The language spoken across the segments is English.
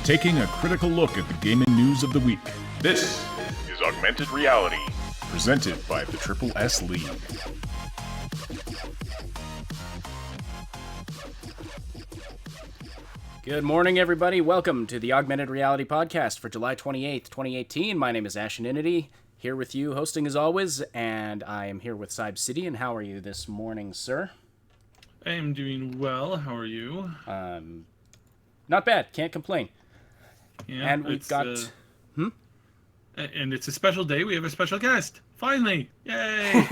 taking a critical look at the gaming news of the week. This is Augmented Reality, presented by the Triple S League. Good morning, everybody. Welcome to the Augmented Reality Podcast for July 28th, 2018. My name is Asheninity, here with you, hosting as always, and I am here with Cyberpunk. How are you this morning, sir? I am doing well. How are you? Not bad. Can't complain. Yeah, and we've got... And it's a special day. We have a special guest. Finally. Yay!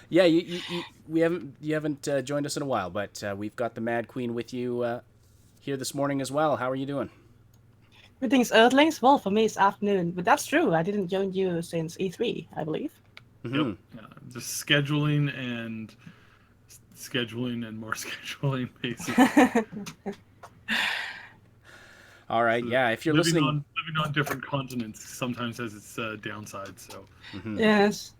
Yeah, you haven't joined us in a while, but we've got the Madqueen with you here this morning as well. How are you doing? Everything's Earthlings. Well, for me, it's afternoon, but that's true. I didn't join you since E3, I believe. Mm-hmm. Yep. Yeah, just scheduling and more scheduling, basically. All right. So yeah, if you're living listening, on different continents sometimes has its downside. So. Mm-hmm. Yes.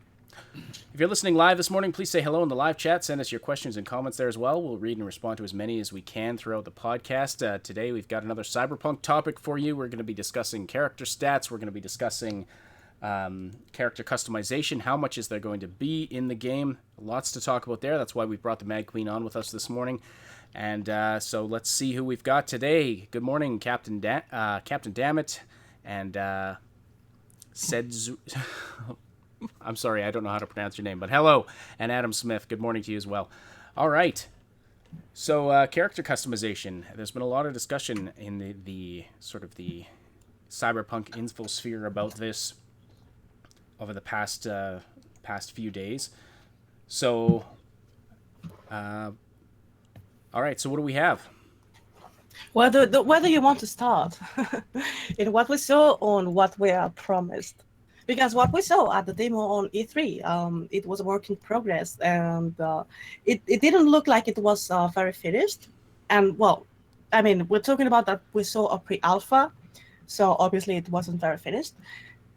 If you're listening live this morning, please say hello in the live chat. Send us your questions and comments there as well. We'll read and respond to as many as we can throughout the podcast. Today, we've got another Cyberpunk topic for you. We're going to be discussing character stats. We're going to be discussing character customization. How much is there going to be in the game? Lots to talk about there. That's why we brought the Madqueen on with us this morning. And so let's see who we've got today. Good morning, Captain Dammit, and Sedzu. I'm sorry, I don't know how to pronounce your name, but hello, and Adam Smith. Good morning to you as well. All right. So character customization. There's been a lot of discussion in the sort of the Cyberpunk infosphere about this over the past few days. So, all right. So what do we have? Whether you want to start in what we saw on what we are promised. Because what we saw at the demo on E3, it was a work in progress, and it didn't look like it was very finished. And, well, I mean, we're talking about that we saw a pre-alpha, so obviously it wasn't very finished.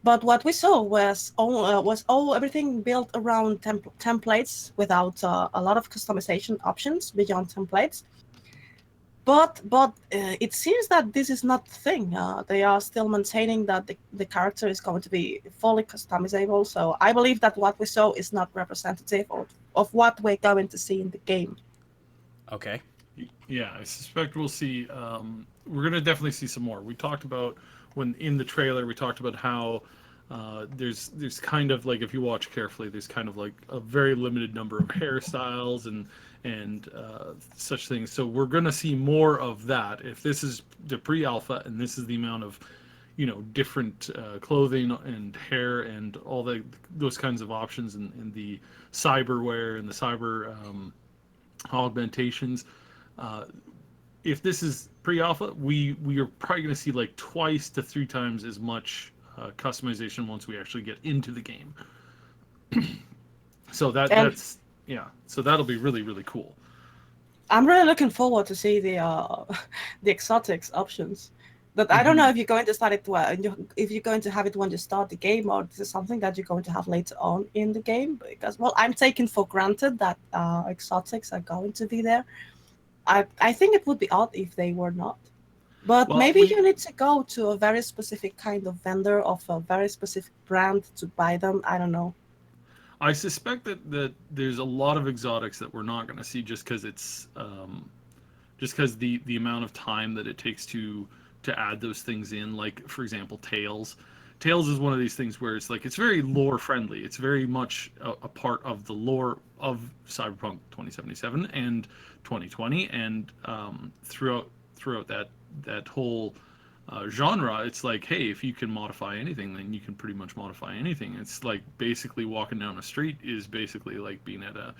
But what we saw was everything built around templates without a lot of customization options beyond templates. But it seems that this is not the thing. They are still maintaining that the character is going to be fully customizable. So I believe that what we saw is not representative of what we're going to see in the game. Okay. Yeah, I suspect we'll see. We're going to definitely see some more. We talked about when in the trailer, we talked about how there's kind of like, if you watch carefully, there's kind of like a very limited number of hairstyles and such things. So we're going to see more of that. If this is the pre-alpha and this is the amount of, different clothing and hair and all those kinds of options and the cyberware and the cyber augmentations. If this is pre-alpha, we are probably going to see like 2 to 3 times as much customization once we actually get into the game. So that's so that'll be really, really cool. I'm really looking forward to see the exotics options. But I don't know if you're going to start it if you're going to have it when you start the game, or this is something that you're going to have later on in the game. Because, well, I'm taking for granted that exotics are going to be there. I think it would be odd if they were not. But maybe you need to go to a very specific kind of vendor of a very specific brand to buy them. I don't know. I suspect that there's a lot of exotics that we're not going to see just because it's just because the amount of time that it takes to add those things in. Like, for example, Tails. Tails is one of these things where it's like it's very lore friendly. It's very much a part of the lore of Cyberpunk 2077 and 2020, and throughout that whole genre, it's like, hey, if you can modify anything, then you can pretty much modify anything. It's like basically walking down a street is basically like being at a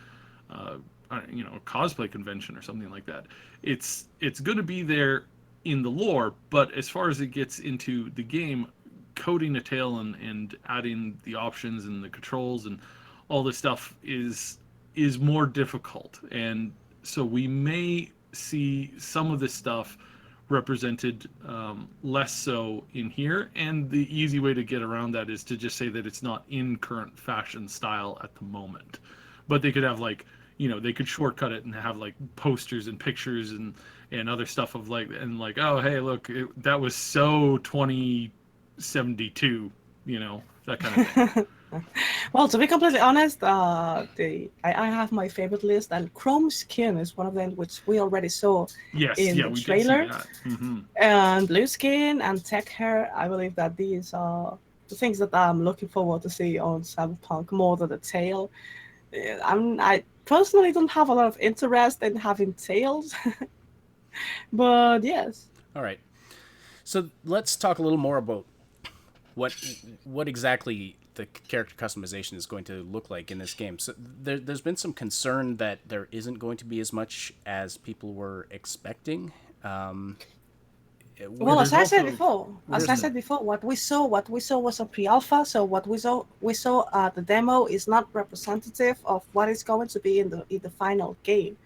cosplay convention or something like that. It's going to be there in the lore, but as far as it gets into the game, coding a tail and adding the options and the controls and all this stuff is more difficult. And so we may see some of this stuff represented less so in here, and the easy way to get around that is to just say that it's not in current fashion style at the moment. But they could have like, they could shortcut it and have like posters and pictures and and other stuff of like, and like, oh hey, look, that was so 2072, that kind of thing. Well, to be completely honest, I have my favorite list, and Chrome Skin is one of them, which we already saw Yes, in yeah, the we trailer. did see that. Mm-hmm. And Blue Skin and Tech Hair, I believe that these are the things that I'm looking forward to see on Cyberpunk more than the tail. I personally don't have a lot of interest in having tails, but yes. All right. So let's talk a little more about what exactly the character customization is going to look like in this game. So there's been some concern that there isn't going to be as much as people were expecting. Well, as I said before, there's- what we saw was a pre-alpha. So what we saw the demo is not representative of what is going to be in the final game.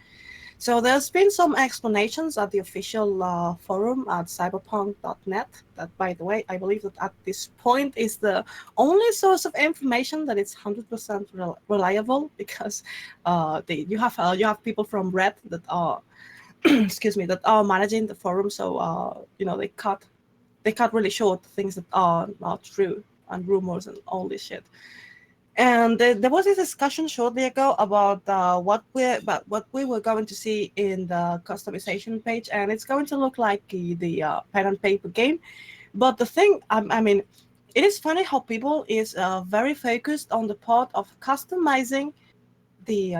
So there's been some explanations at the official forum at cyberpunk.net. That, by the way, I believe that at this point is the only source of information that is 100% reliable, because you have people from Red that are excuse me, that are managing the forum. So they cut really short things that are not true, and rumors and all this shit. And there was a discussion shortly ago about what we were going to see in the customization page, and it's going to look like the pen and paper game. But the thing, I mean, it is funny how people is very focused on the part of customizing the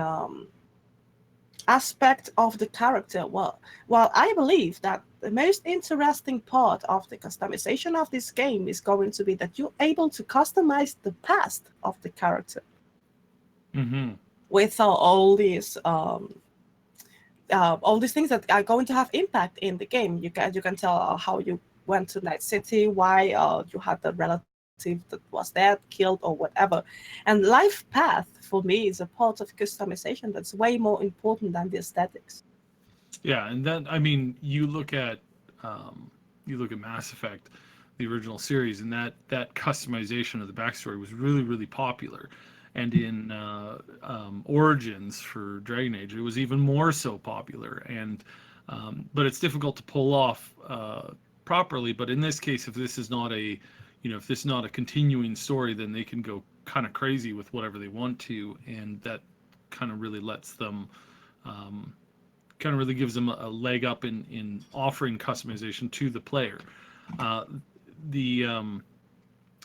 aspect of the character. Well, I believe that the most interesting part of the customization of this game is going to be that you're able to customize the past of the character. Mm-hmm. With all these things that are going to have impact in the game. You can tell how you went to Night City, why you had the relative that was dead, killed, or whatever. And life path for me is a part of customization that's way more important than the aesthetics. Yeah, and then I mean, you look at Mass Effect, the original series, and that customization of the backstory was really, really popular. And in Origins for Dragon Age, it was even more so popular. And but it's difficult to pull off properly. But in this case, if this is not a continuing story, then they can go kind of crazy with whatever they want to, and that kind of really lets them. Kind of really gives them a leg up in offering customization to the player.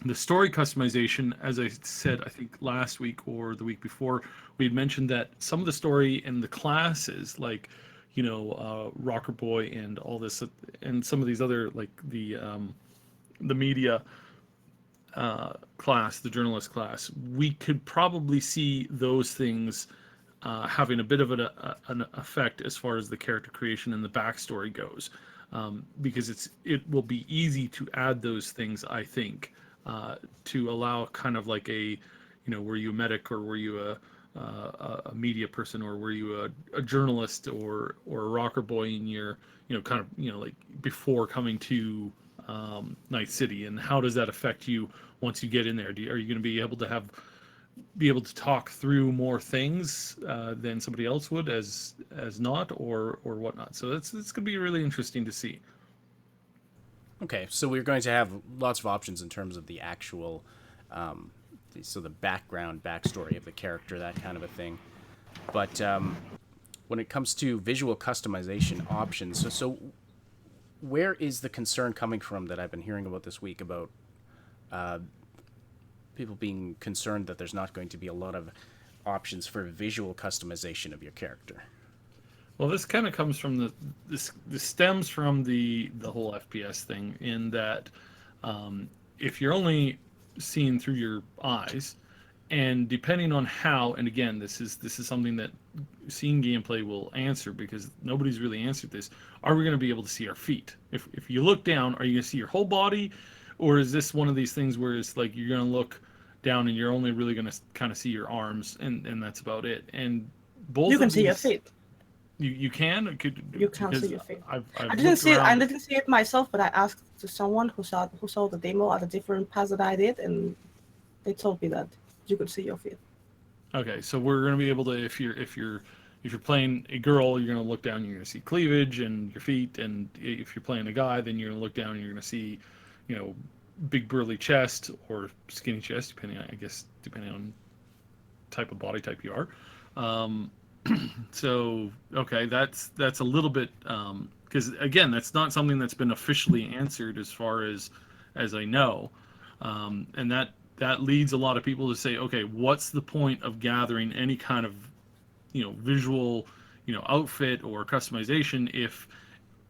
The story customization, as I said, I think last week or the week before, we had mentioned that some of the story in the classes, like Rocker Boy and all this, and some of these other, like the media class, the journalist class, we could probably see those things having a bit of an effect as far as the character creation and the backstory goes, because it will be easy to add those things, I think, to allow kind of like were you a medic, or were you a media person, or were you a journalist, or a rocker boy in your kind of like before coming to Night City, and how does that affect you once you get in there? Are you going to be able to talk through more things than somebody else would as not, or whatnot? So it's going to be really interesting to see. Okay, so we're going to have lots of options in terms of the actual, so the backstory of the character, that kind of a thing. But when it comes to visual customization options, so where is the concern coming from that I've been hearing about this week about people being concerned that there's not going to be a lot of options for visual customization of your character? Well, this kind of comes from this stems from the whole FPS thing, in that if you're only seeing through your eyes, and depending on how, and again, this is something that seeing gameplay will answer, because nobody's really answered this. Are we going to be able to see our feet? If you look down, are you going to see your whole body, or is this one of these things where it's like you're going to look down and you're only really going to kind of see your arms, and that's about it? And both You can of see your these, feet. You can? You can see your feet. I've I didn't looked see it. I around. didn't see it myself, but I asked to someone who saw the demo at a different pass that I did, and they told me that you could see your feet. Okay, so we're going to be able to, if you're if you're playing a girl, you're going to look down, you're going to see cleavage and your feet, and if you're playing a guy, then you're going to look down and you're going to see, you know, big burly chest or skinny chest, depending on type of body type you are. So okay, that's a little bit, because again, that's not something that's been officially answered as far as I know, and that leads a lot of people to say, okay, what's the point of gathering any kind of, you know, visual, you know, outfit or customization if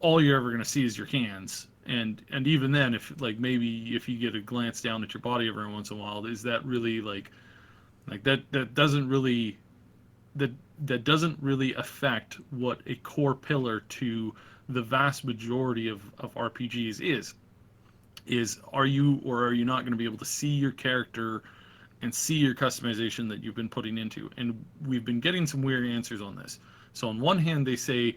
all you're ever going to see is your hands? And even then, if like maybe if you get a glance down at your body every once in a while, is that really like that doesn't really that doesn't really affect what a core pillar to the vast majority of RPGs is are you or are you not going to be able to see your character and see your customization that you've been putting into? And we've been getting some weird answers on this. So on one hand, they say,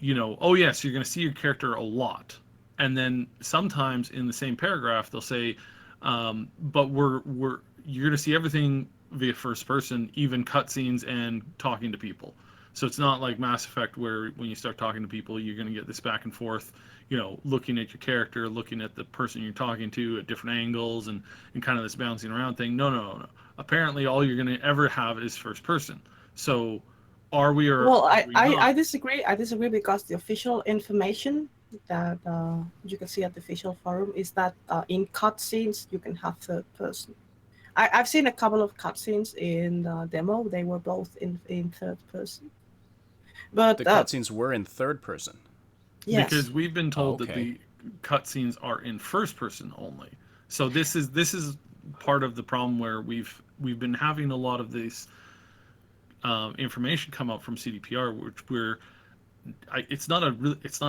you know, oh yes, you're going to see your character a lot. And then sometimes in the same paragraph, they'll say, but you're going to see everything via first person, even cutscenes and talking to people. So it's not like Mass Effect where when you start talking to people, you're going to get this back and forth, you know, looking at your character, looking at the person you're talking to at different angles and kind of this bouncing around thing. No. Apparently all you're going to ever have is first person. So are we or Well, are we not? I disagree. I disagree because the official information that you can see at the official forum is that in cutscenes you can have third person. I've seen a couple of cutscenes in the demo. They were both in third person. But The cutscenes were in third person. yes, Because we've been told that Okay. the cutscenes are in first person only. So this is part of the problem where we've been having a lot of this information come up from CDPR, which it's not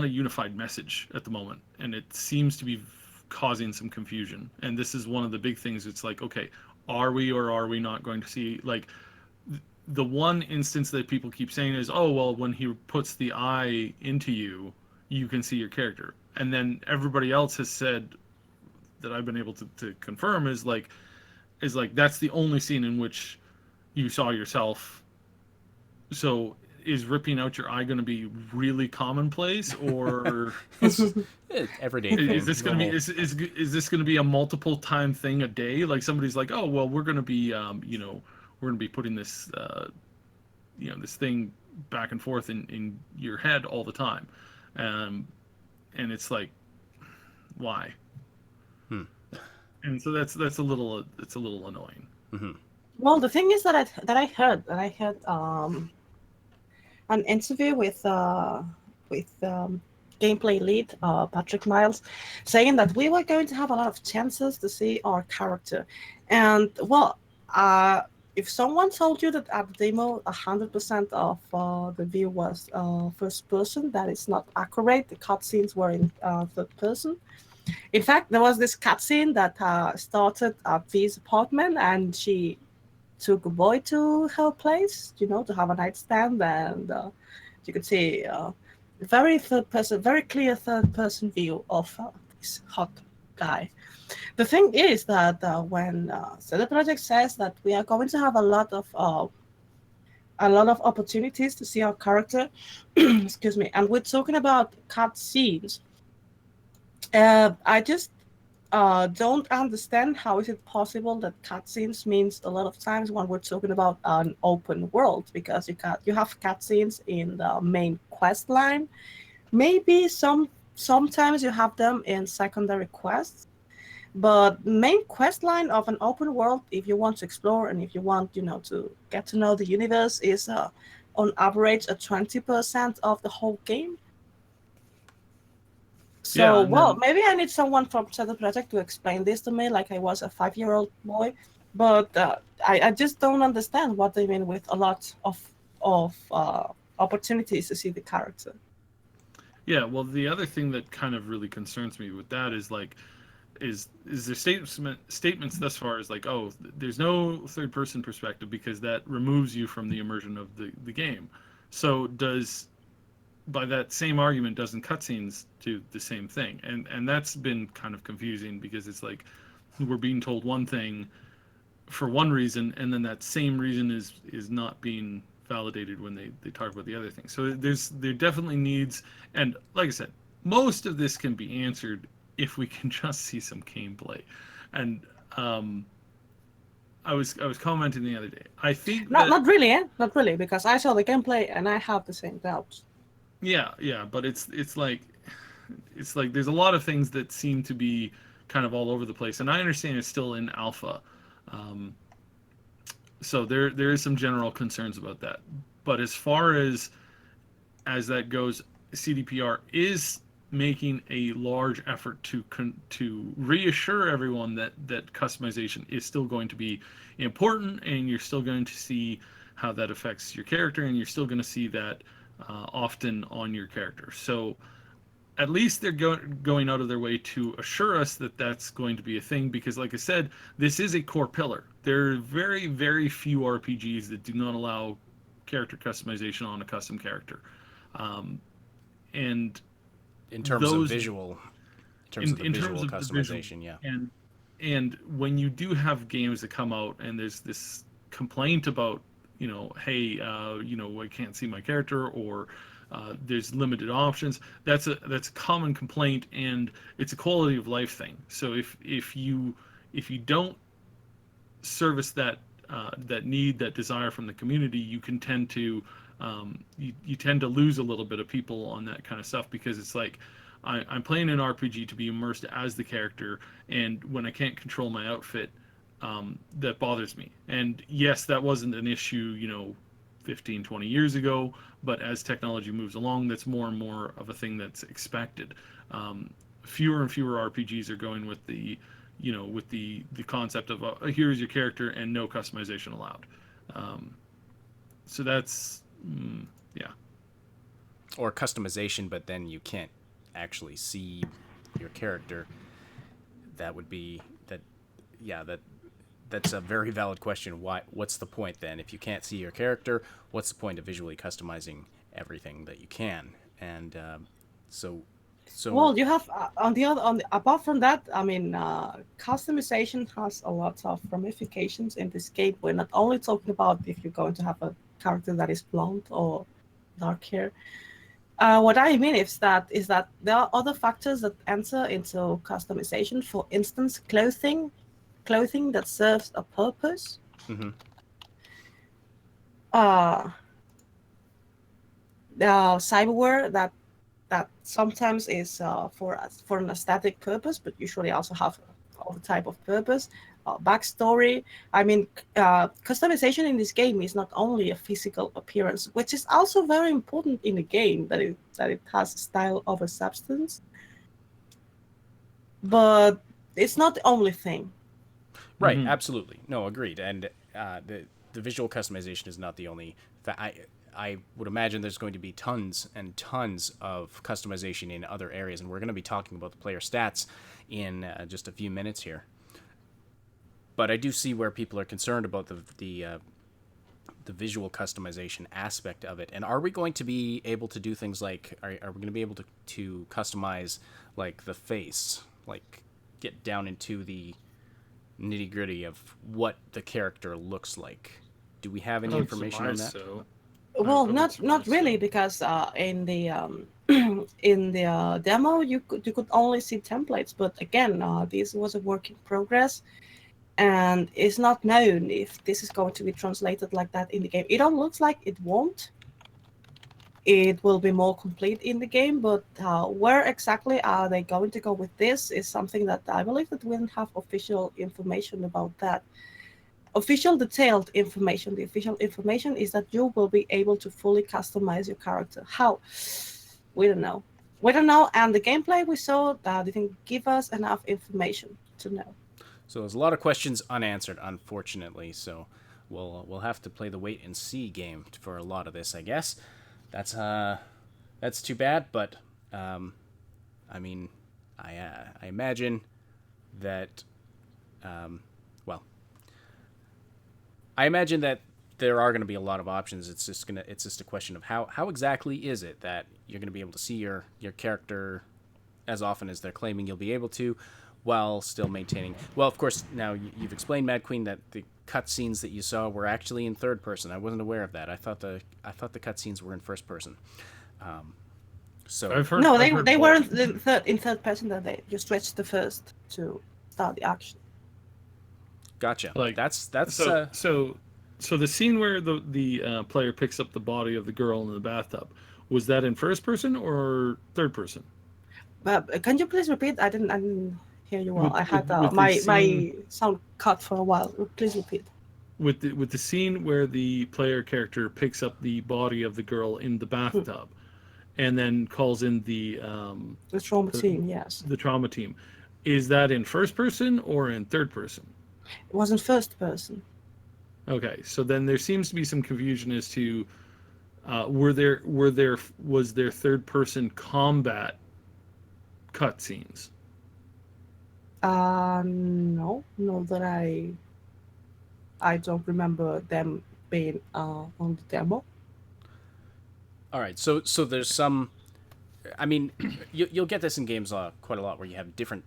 a unified message at the moment, and it seems to be causing some confusion. And this is one of the big things. It's like, okay, are we or are we not going to see, like, the one instance that people keep saying is, oh well, when he puts the eye into you, you can see your character. And then everybody else has said that I've been able to confirm is like that's the only scene in which you saw yourself. So is ripping out your eye going to be really commonplace, or Everyday is thing, this going to be normal. is this going to be a multiple time thing a day? Like somebody's like, oh well, we're going to be you know, we're going to be putting this you know, this thing back and forth in your head all the time, and it's like, why? And so that's a little annoying. well, the thing is that I heard an interview with gameplay lead Patrick Miles, saying that we were going to have a lot of chances to see our character, and well, if someone told you that at the demo 100% of the view was first person, that is not accurate. The cutscenes were in third person. In fact, there was this cutscene that started at V's apartment, and she took a boy to her place, you know, to have a nightstand, and you could see very third person, very clear third person view of this hot guy. The thing is that when CD Projekt says that we are going to have a lot of opportunities to see our character, excuse me, and we're talking about cutscenes, I just don't understand how is it possible that cutscenes means a lot of times when we're talking about an open world, because you have cutscenes in the main quest line. Maybe sometimes you have them in secondary quests, but main quest line of an open world, if you want to explore and if you want, you know, to get to know the universe, is on average 20% of the whole game. So, Yeah, and well, then maybe I need someone from CD Projekt to explain this to me, like I was a 5-year-old boy. But I just don't understand what they mean with a lot of opportunities to see the character. yeah, well, the other thing that kind of really concerns me with that is like, is there statements thus far as like, oh, there's no third person perspective because that removes you from the immersion of the game. So does, by that same argument, doesn't cutscenes do the same thing? And that's been kind of confusing because it's like we're being told one thing for one reason, and then that same reason is not being validated when they talk about the other things. So there definitely needs, and like I said, most of this can be answered if we can just see some gameplay. And I was commenting the other day. I think not really, not really, because I saw the gameplay and I have the same doubts. Yeah, but it's like there's a lot of things that seem to be kind of all over the place, and I understand it's still in alpha. So there is some general concerns about that. But as far as that goes, CDPR is making a large effort to reassure everyone that customization is still going to be important, and you're still going to see how that affects your character, and you're still going to see that often on your character. So at least they're going out of their way to assure us that that's going to be a thing, because like I said, this is a core pillar. There are very, very few RPGs that do not allow character customization on a custom character. And in terms of visual, customization, yeah. And when you do have games that come out and there's this complaint about, hey, I can't see my character, or there's limited options. That's a common complaint, and it's a quality of life thing. So if you don't service that need, that desire from the community, you can tend to you tend to lose a little bit of people on that kind of stuff, because it's like, I'm playing an RPG to be immersed as the character, and when I can't control my outfit, that bothers me. And yes, that wasn't an issue 15, 20 years ago, but as technology moves along, that's more and more of a thing that's expected. Fewer and fewer RPGs are going with the concept of here's your character and no customization allowed. So that's yeah. Or customization, but then you can't actually see your character. That would be that. Yeah, that's a very valid question. What's the point then? If you can't see your character, what's the point of visually customizing everything that you can? And so well, you have apart from that, I mean, customization has a lot of ramifications in this game. We're not only talking about if you're going to have a character that is blonde or dark hair. What I mean is that there are other factors that enter into customization. For instance, clothing that serves a purpose. Mm-hmm. The cyberware that sometimes is for an aesthetic purpose, but usually also have other type of purpose. Backstory. I mean, customization in this game is not only a physical appearance, which is also very important in the game, that it has style over substance. But it's not the only thing. Right, absolutely. No, agreed. And the visual customization is not the only. I would imagine there's going to be tons and tons of customization in other areas, and we're going to be talking about the player stats in just a few minutes here. But I do see where people are concerned about the visual customization aspect of it. And are we going to be able to do things like, are we going to be able to customize like the face, like get down into the nitty gritty of what the character looks like? Do we have any information on that? So. Well, not really, because in the in the demo you could only see templates. But again, this was a work in progress, and it's not known if this is going to be translated like that in the game. It all looks like it won't. It will be more complete in the game, but where exactly are they going to go with this is something that I believe that we don't have official information about that. Official detailed information. The official information is that you will be able to fully customize your character. How? We don't know. And the gameplay we saw didn't give us enough information to know. So there's a lot of questions unanswered, unfortunately. So we'll have to play the wait and see game for a lot of this, I guess. That's too bad, but I mean, I imagine that I imagine that there are going to be a lot of options. It's just a question of how exactly is it that you're going to be able to see your character as often as they're claiming you'll be able to. while still maintaining. Well, of course, now you've explained, Madqueen, that the cutscenes that you saw were actually in third person. I wasn't aware of that. I thought the cutscenes were in first person. So I've heard. No, I've heard they both. weren't in third person. That they just switched to first to start the action. gotcha. Like, That's So the scene where the player picks up the body of the girl in the bathtub, was that in first person or third person? Can you please repeat? I didn't hear you well. With- I had with the my scene- sound cut for a while. Please repeat. With the scene where the player character picks up the body of the girl in the bathtub, and then calls in the trauma team, yes. the trauma team, is that in first person or in third person? It was in first person. Okay, so then there seems to be some confusion as to was there third person combat cutscenes? No, that I don't remember them being on the demo. all right. So there's some. I mean, you'll get this in games quite a lot, where you have different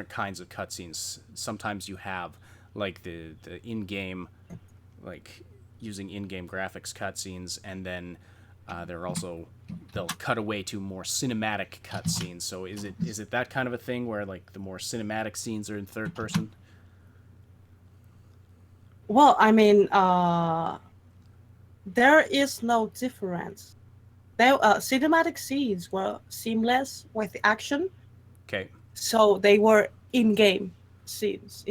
kinds of cutscenes. Sometimes you have like the in-game, like using in-game graphics cutscenes, and then they'll cut away to more cinematic cutscenes. So is it that kind of a thing where like the more cinematic scenes are in third person? Well, I mean, there is no difference. Cinematic scenes were seamless with the action, Okay. so they were in-game scenes,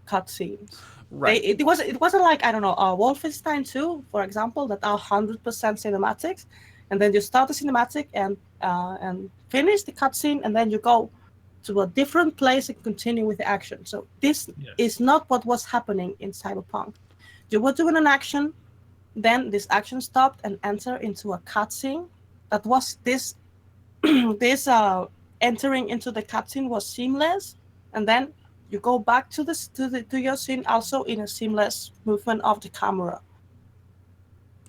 cutscenes. Right. It wasn't like, I don't know, Wolfenstein 2, for example, that are 100% cinematics, and then you start the cinematic and finish the cutscene, and then you go to a different place and continue with the action. So this is not what was happening in Cyberpunk. You were doing an action, then this action stopped and enter into a cutscene. That was this entering into the cutscene was seamless, and then you go back to your scene also in a seamless movement of the camera.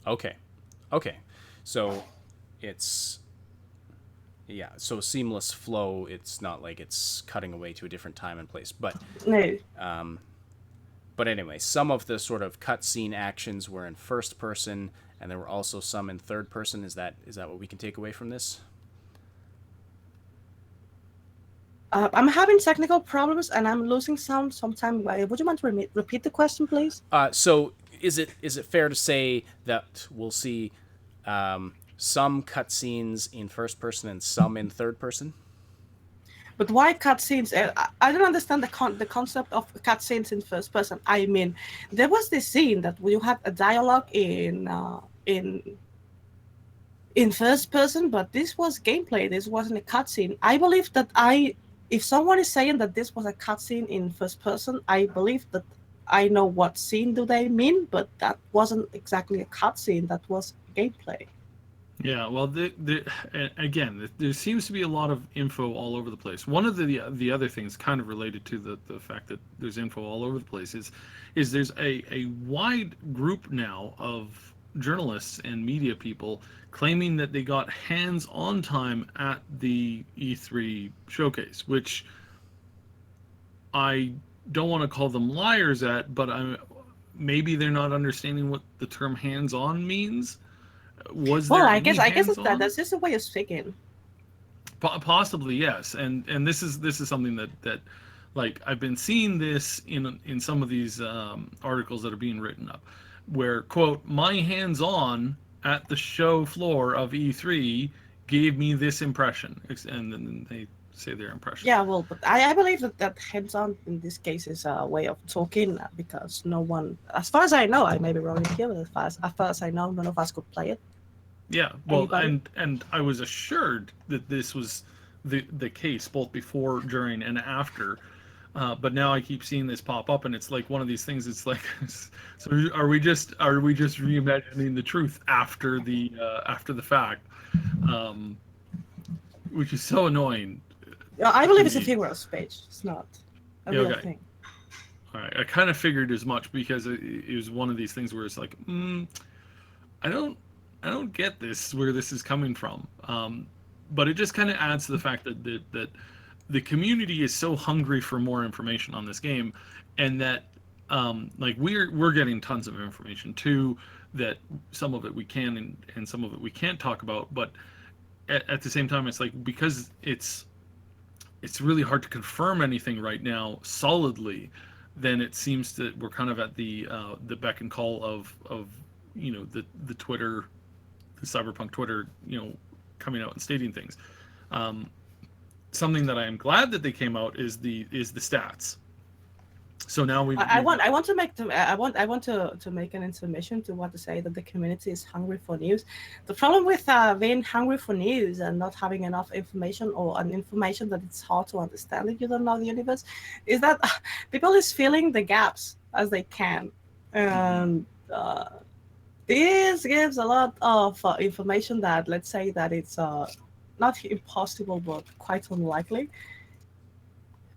Okay. So it's so seamless flow. It's not like it's cutting away to a different time and place. But No. But anyway, some of the sort of cutscene actions were in first person, and there were also some in third person. Is that what we can take away from this? I'm having technical problems and I'm losing sound sometime. Would you mind to repeat the question, please? So is it fair to say that we'll see some cutscenes in first person and some in third person? But why cutscenes? I don't understand the concept of cutscenes in first person. I mean, there was this scene that you had a dialogue in first person, but this was gameplay. This wasn't a cutscene. I believe that if someone is saying that this was a cutscene in first person, I believe that I know what scene do they mean, but that wasn't exactly a cutscene. That was gameplay. Yeah, well, again, there seems to be a lot of info all over the place. One of the other things, kind of related to the fact that there's info all over the place, is there's a wide group now of journalists and media people claiming that they got hands-on time at the E3 showcase, which I don't want to call them liars at, but maybe they're not understanding what the term hands-on means. I guess that's just a way of speaking. Possibly, yes, and this is something that like I've been seeing this in some of these articles that are being written up, where, quote, my hands-on at the show floor of E3 gave me this impression, and then they say their impression. Yeah, well, but I believe that hands-on in this case is a way of talking, because no one, as far as I know, I may be wrong here, but as far as I know, none of us could play it. Yeah, well, Anybody? and I was assured that this was the case both before, during, and after. But now I keep seeing this pop up, and it's like one of these things. It's like, so are we just reimagining the truth after the fact, which is so annoying. I believe it's a figure of speech. It's not a real thing. All right, I kind of figured as much, because it was one of these things where it's like, I don't get this, where this is coming from. But it just kind of adds to the fact that the community is so hungry for more information on this game, and that like we're getting tons of information too, that some of it we can and some of it we can't talk about, but at the same time, it's like, because it's really hard to confirm anything right now solidly, then it seems that we're kind of at the beck and call of the Twitter, the Cyberpunk Twitter, coming out and stating things. Something that I am glad that they came out is the stats. So now I want to make an intermission to want to say that the community is hungry for news. The problem with being hungry for news and not having enough information, or an information that it's hard to understand if you don't know the universe, is that people is filling the gaps as they can, and this gives a lot of information that, let's say that it's not impossible but quite unlikely.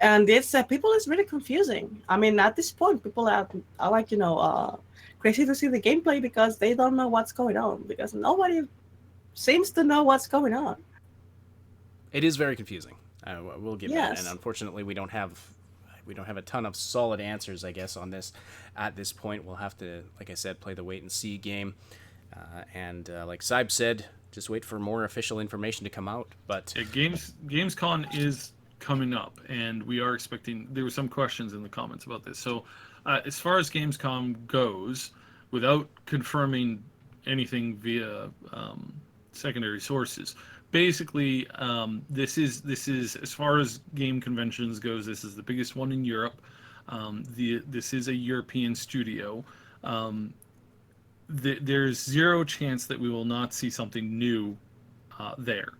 And it's people is really confusing. I mean, at this point, people are like, crazy to see the gameplay because they don't know what's going on, because nobody seems to know what's going on. It is very confusing. We'll give Yes. that, and unfortunately, we don't have a ton of solid answers, I guess, on this at this point. We'll have to, like I said, play the wait and see game, and like Cyb said, just wait for more official information to come out. But Gamescom is coming up, and we are expecting. There were some questions in the comments about this. So, as far as Gamescom goes, without confirming anything via secondary sources, basically, this is as far as game conventions goes. This is the biggest one in Europe. This is a European studio. There's zero chance that we will not see something new there.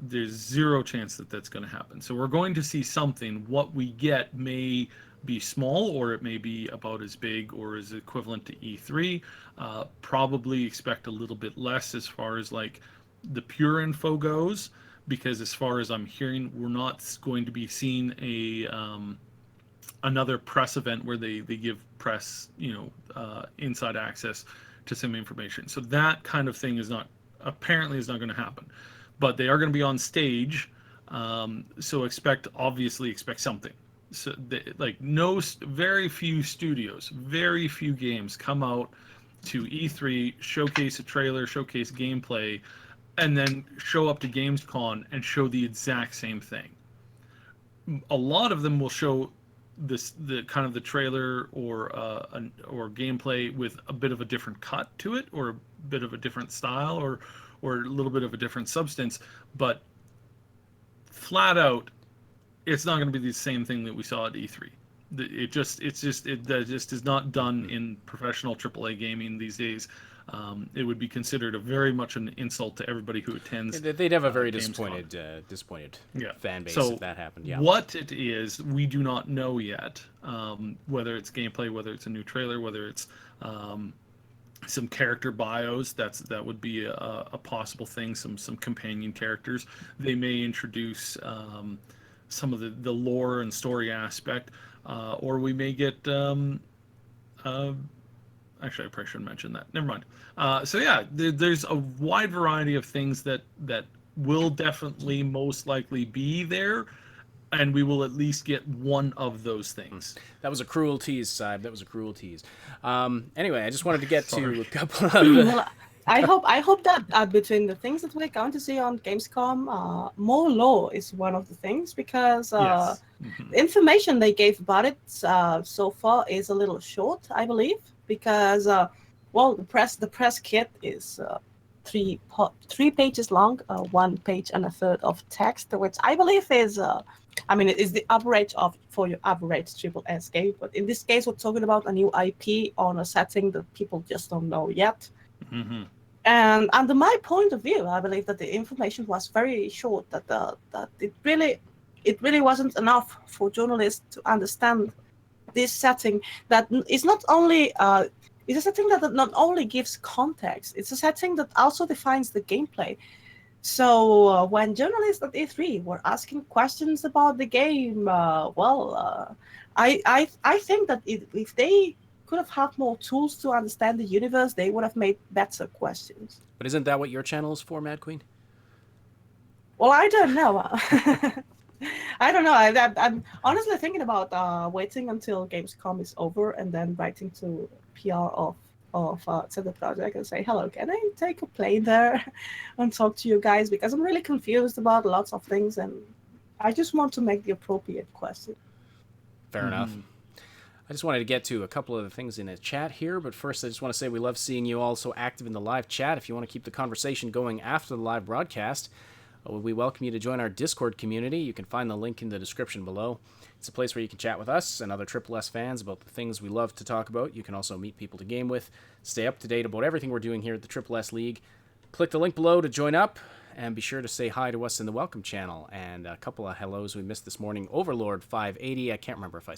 There's zero chance that that's going to happen. So we're going to see something. What we get may be small, or it may be about as big or as equivalent to E3. Probably expect a little bit less as far as like the pure info goes, because as far as I'm hearing, we're not going to be seeing another press event where they give press, inside access to some information. So that kind of thing is not going to happen. But they are going to be on stage, so expect something. So very few studios, very few games come out to E3, showcase a trailer, showcase gameplay, and then show up to Gamescom and show the exact same thing. A lot of them will show the kind of the trailer or gameplay with a bit of a different cut to it, or a bit of a different style, or a little bit of a different substance, but flat out, it's not going to be the same thing that we saw at E3. It just is not done in professional AAA gaming these days. It would be considered very much an insult to everybody who attends. they'd have a very Gamescom. disappointed Yeah. fan base So if that happened. Yeah. What it is, we do not know yet. Whether it's gameplay, whether it's a new trailer, whether it's some character bios, that would be a possible thing. Some companion characters. They may introduce some of the lore and story aspect, or we may get. Actually, I probably shouldn't mention that. Never mind. So yeah, there's a wide variety of things that will definitely most likely be there, and we will at least get one of those things. That was a cruel tease, Cyb. That was a cruel tease. Anyway, I just wanted to get to a couple of... Well, I hope that between the things that we're going to see on Gamescom, more lore is one of the things, because Yes. the information they gave about it so far is a little short, I believe, because the press kit is 3 pages long, 1 page and a third of text, which I believe is it is the average for your average triple S game. But in this case, we're talking about a new IP on a setting that people just don't know yet. Mm-hmm. And under my point of view, I believe that the information was very short. That it really wasn't enough for journalists to understand this setting. That is not only it's a setting that not only gives context. It's a setting that also defines the gameplay. So when journalists at E3 were asking questions about the game, I think that if they could have had more tools to understand the universe, they would have made better questions. But isn't that what your channel is for, Madqueen? Well, I don't know. I don't know. I'm honestly thinking about waiting until Gamescom is over and then writing to PR of to the project and say, hello, can I take a plane there and talk to you guys? Because I'm really confused about lots of things and I just want to make the appropriate question. Fair enough. I just wanted to get to a couple of the things in the chat here, but first I just want to say we love seeing you all so active in the live chat. If you want to keep the conversation going after the live broadcast, we welcome you to join our Discord community. You can find the link in the description below. It's a place where you can chat with us and other Triple S fans about the things we love to talk about. You can also meet people to game with, stay up to date about everything we're doing here at the Triple S League. Click the link below to join up, and be sure to say hi to us in the welcome channel. And a couple of hellos we missed this morning. Overlord 580, I can't remember if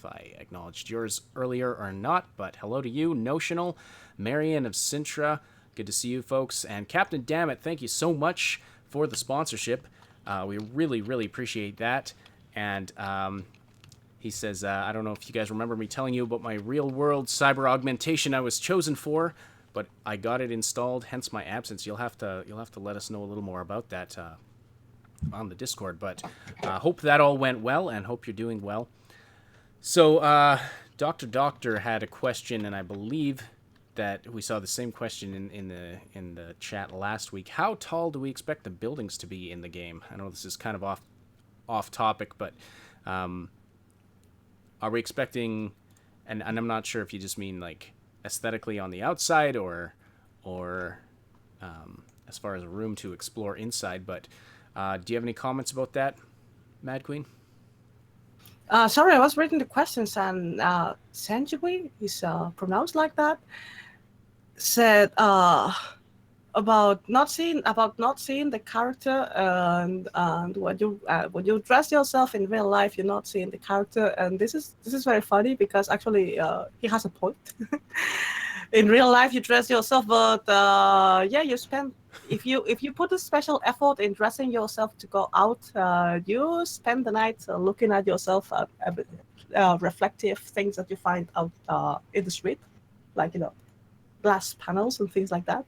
I acknowledged yours earlier or not, but hello to you. Notional, Marion of Sintra, good to see you folks. And Captain Dammit, thank you so much for the sponsorship. We really, really appreciate that. And he says, I don't know if you guys remember me telling you about my real-world cyber augmentation I was chosen for, but I got it installed, hence my absence. You'll have to let us know a little more about that on the Discord. But hope that all went well, and hope you're doing well. So Doctor had a question, and I believe that we saw the same question in the chat last week. How tall do we expect the buildings to be in the game? I know this is kind of off topic, but are we expecting? And I'm not sure if you just mean like aesthetically on the outside or as far as a room to explore inside. But do you have any comments about that, Madqueen? Sorry, I was reading the questions, and Sanjui is pronounced like that. Said about not seeing the character, and when you dress yourself in real life, you're not seeing the character, and this is very funny because actually he has a point. In real life, you dress yourself, but yeah, you spend if you put a special effort in dressing yourself to go out, you spend the night looking at yourself at reflective things that you find out in the street, like glass panels and things like that.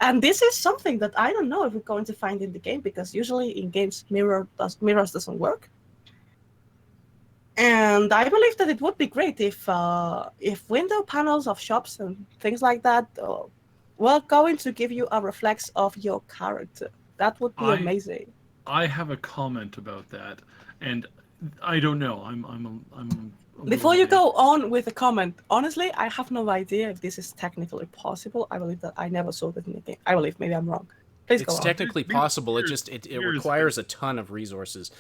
And this is something that I don't know if we're going to find in the game, because usually in games mirrors doesn't work. And I believe that it would be great if window panels of shops and things like that were going to give you a reflex of your character. That would be amazing. I have a comment about that, and I don't know. I'm Before you go on with the comment, honestly, I have no idea if this is technically possible. I believe that I never saw that in the game. I believe maybe I'm wrong. Please go on. It's technically possible. It requires a ton of resources.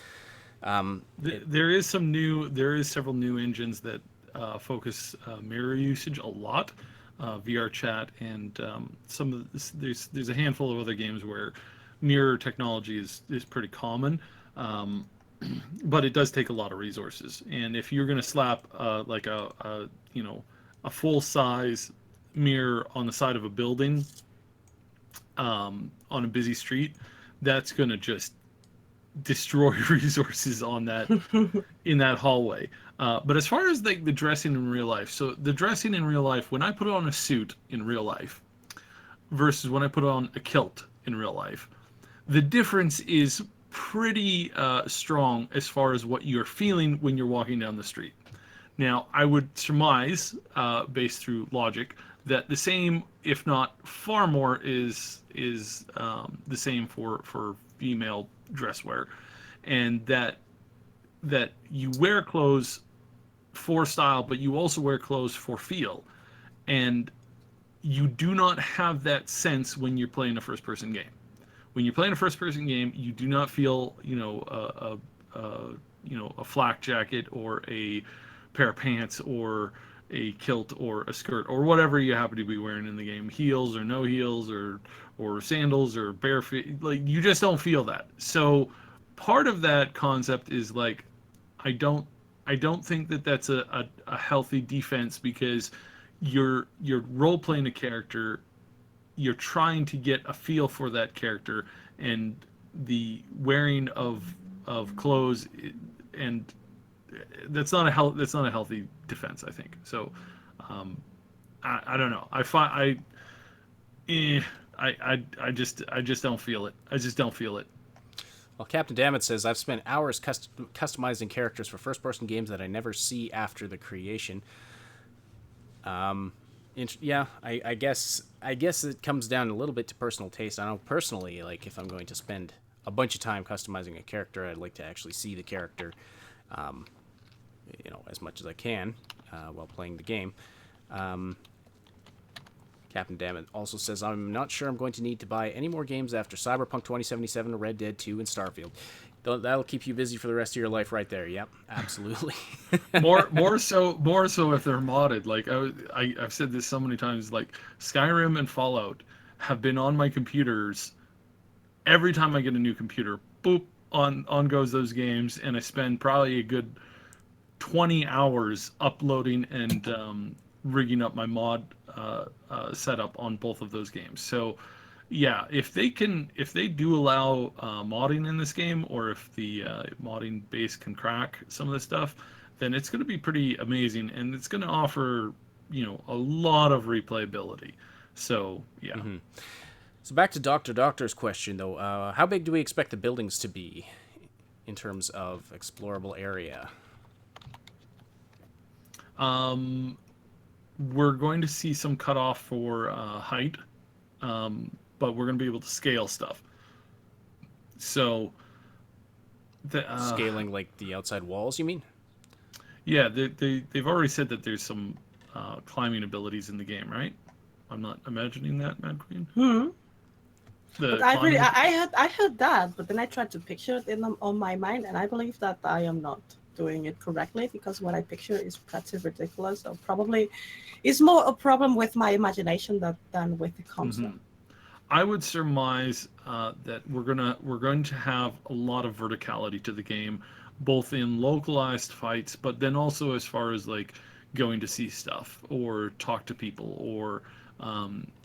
There is several new engines that focus mirror usage a lot, VR chat, and there's a handful of other games where mirror technology is pretty common. But it does take a lot of resources, and if you're going to slap like a full size mirror on the side of a building on a busy street, that's going to just destroy resources on that in that hallway. But as far as the dressing in real life, so the dressing in real life, when I put on a suit in real life versus when I put on a kilt in real life, the difference is pretty strong as far as what you're feeling when you're walking down the street. Now, I would surmise, based through logic, that the same, if not far more, is the same for female dress wear, and that you wear clothes for style, but you also wear clothes for feel, and you do not have that sense when you're playing a first-person game. When you're playing a first-person game, you do not feel, a flak jacket or a pair of pants or a kilt or a skirt or whatever you happen to be wearing in the game, heels or no heels or sandals or bare feet. Like, you just don't feel that. So part of that concept is like, I don't think that that's a healthy defense, because you're role-playing a character. You're trying to get a feel for that character, and the wearing of clothes, and that's not a healthy defense, I think. So I don't know. I just don't feel it. I just don't feel it. Well, Captain Dammit says, I've spent hours customizing characters for first-person games that I never see after the creation. Yeah, I guess it comes down a little bit to personal taste. I know personally, like, if I'm going to spend a bunch of time customizing a character, I'd like to actually see the character, as much as I can while playing the game. Captain Dammit also says, I'm not sure I'm going to need to buy any more games after Cyberpunk 2077, Red Dead 2, and Starfield. That'll keep you busy for the rest of your life right there. Yep, absolutely. more so if they're modded. Like I've said this so many times, like Skyrim and Fallout have been on my computers. Every time I get a new computer, boop, on goes those games, and I spend probably a good 20 hours uploading and rigging up my mod setup on both of those games. So yeah, if they do allow modding in this game, or if the modding base can crack some of this stuff, then it's going to be pretty amazing, and it's going to offer a lot of replayability. So yeah. Mm-hmm. So back to Doctor's question though, how big do we expect the buildings to be in terms of explorable area? We're going to see some cutoff for height, but we're going to be able to scale stuff. So, scaling like the outside walls, you mean? Yeah, they've already said that there's some climbing abilities in the game, right? I'm not imagining that, Madqueen. But I heard that, but then I tried to picture it on my mind, and I believe that I am not doing it correctly, because what I picture is pretty ridiculous. So probably it's more a problem with my imagination than with the concept. Mm-hmm. I would surmise that we're going to have a lot of verticality to the game, both in localized fights, but then also as far as like going to see stuff or talk to people, or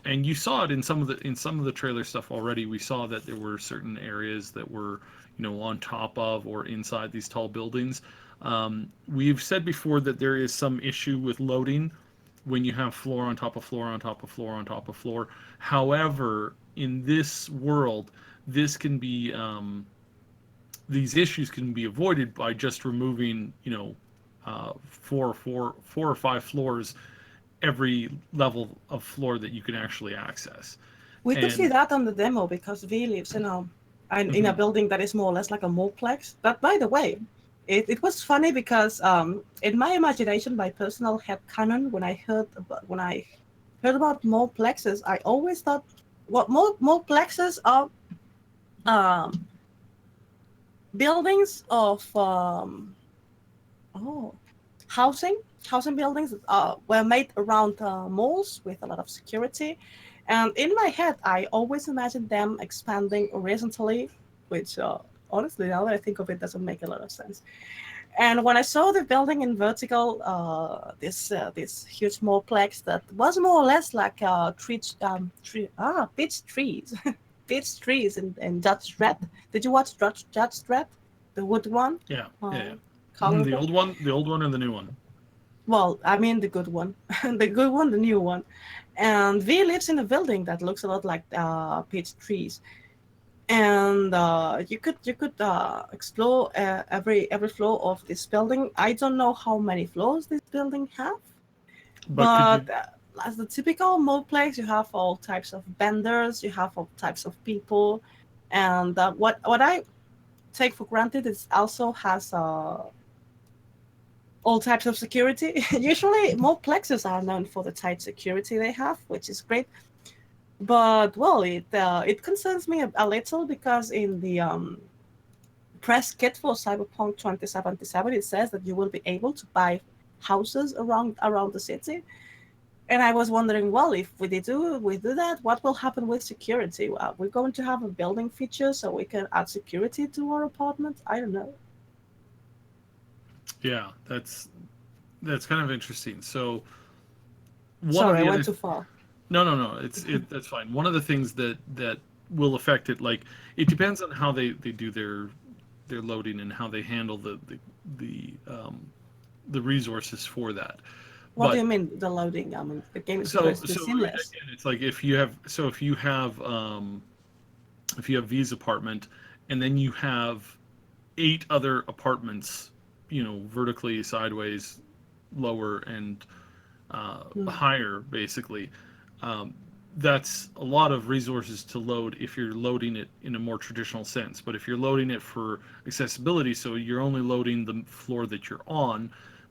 and you saw it in some of the trailer stuff already. We saw that there were certain areas that were on top of or inside these tall buildings. We've said before that there is some issue with loading when you have floor on top of floor on top of floor on top of floor. However, in this world, this can be these issues can be avoided by just removing 4 or 5 floors every level of floor that you can actually access. We could see that on the demo, because V lives in a building that is more or less like a multiplex. But by the way, it was funny because in my imagination, my personal headcanon, when I heard about multiplexes, I always thought what multiplexes are buildings of housing buildings that were made around malls with a lot of security. And in my head, I always imagined them expanding horizontally, which honestly, now that I think of it, doesn't make a lot of sense. And when I saw the building in vertical, this huge multiplex that was more or less like pitch trees, pitch trees in Judge Dredd. Did you watch Judge Dredd, the wood one? Yeah. The Colorful? old one, or the new one? Well, I mean the good one, the new one. And V lives in a building that looks a lot like pitch trees. And you could explore every floor of this building. I don't know how many floors this building have, but as the typical multiplex, you have all types of vendors, you have all types of people, and what I take for granted is also has all types of security. Usually, multiplexes are known for the tight security they have, which is great. But well, it concerns me a little, because in the press kit for Cyberpunk 2077, it says that you will be able to buy houses around the city, and I was wondering, well, if we do that, what will happen with security? We're going to have a building feature so we can add security to our apartment. I don't know. Yeah, that's kind of interesting. So, Sorry, I went too far. No. That's fine. One of the things that will affect it, like, it depends on how they do their loading and how they handle the resources for that. What do you mean the loading? I mean, the game is supposed to be seamless. Again, it's like if you have V's apartment and then you have 8 other apartments, vertically, sideways, lower, and higher, basically. That's a lot of resources to load if you're loading it in a more traditional sense. But if you're loading it for accessibility, so you're only loading the floor that you're on,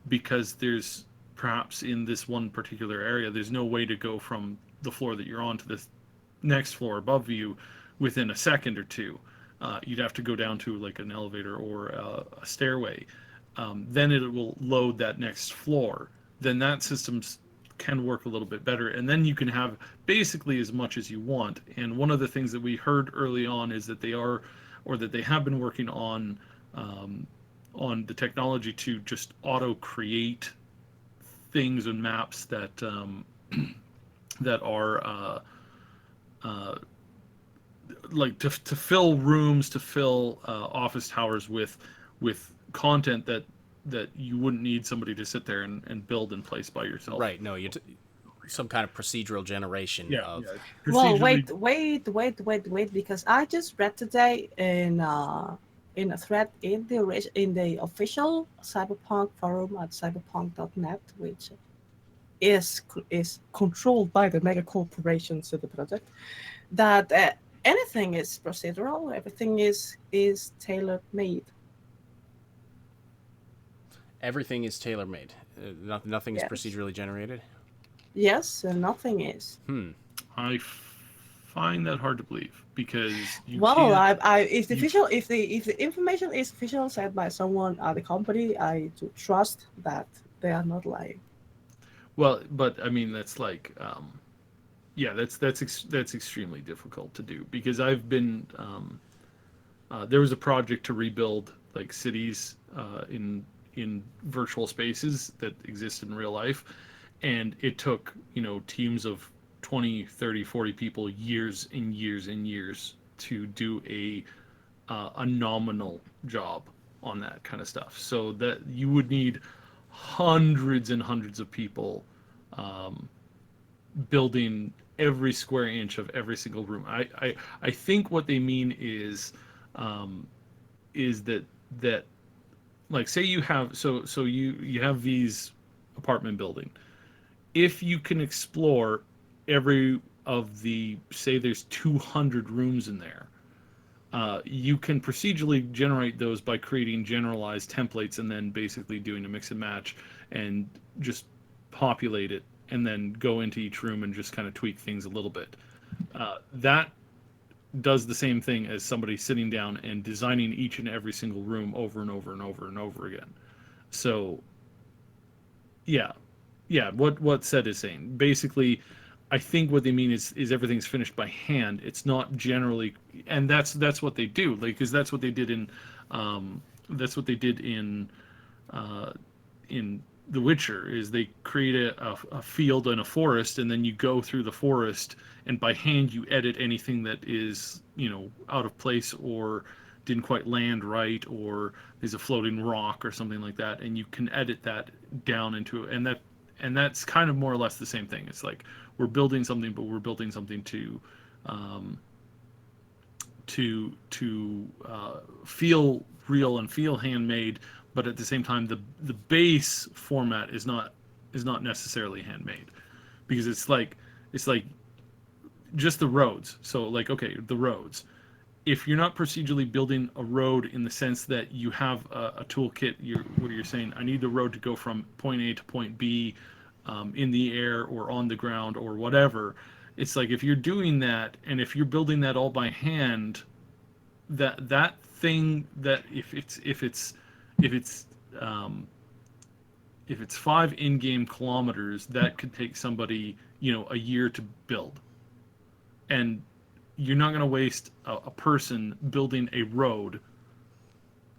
because there's perhaps in this one particular area, there's no way to go from the floor that you're on to this next floor above you within a second or two. You'd have to go down to like an elevator or a stairway. Then it will load that next floor. Then that system's can work a little bit better, and then you can have basically as much as you want. And one of the things that we heard early on is that they have been working on the technology to just auto create things and maps that that are like to fill rooms, to fill office towers with content that you wouldn't need somebody to sit there and build in place by yourself. Right. No, some kind of procedural generation of. Yeah. Well, wait, because I just read today in a thread in the official Cyberpunk forum at cyberpunk.net, which is controlled by the mega corporations of the project, that anything is procedural, everything is tailor-made. Everything is tailor-made. Nothing is Yes. procedurally generated. Yes, and nothing is. I find that hard to believe, because you Well, can't, if the information is official said by someone at the company, I do trust that they are not lying. well, but I mean that's like that's extremely difficult to do, because I've been there was a project to rebuild like cities in virtual spaces that exist in real life, and it took teams of 20, 30, 40 people years and years and years to do a nominal job on that kind of stuff. So that you would need hundreds and hundreds of people building every square inch of every single room. I think what they mean is that like, say you have you have these apartment building. If you can explore every of the, say there's 200 rooms in there, you can procedurally generate those by creating generalized templates and then basically doing a mix and match and just populate it, and then go into each room and just kind of tweak things a little bit. That does the same thing as somebody sitting down and designing each and every single room over and over and over and over again. So yeah, what Seth is saying, basically, I think what they mean is everything's finished by hand. It's not generally, and that's what they do, like, because that's what they did in The Witcher, is they create a field and a forest, and then you go through the forest, and by hand you edit anything that is out of place or didn't quite land right, or there's a floating rock or something like that, and you can edit that down into, and that's kind of more or less the same thing. It's like we're building something, but we're building something to feel real and feel handmade, but at the same time the base format is not necessarily handmade, because it's like just the roads. So like, okay, the roads, if you're not procedurally building a road in the sense that you have a toolkit where you're saying, I need the road to go from point A to point B in the air or on the ground or whatever, it's like, if you're doing that and if you're building that all by hand, that thing, that if it's 5 in-game kilometers, that could take somebody a year to build, and you're not going to waste a person building a road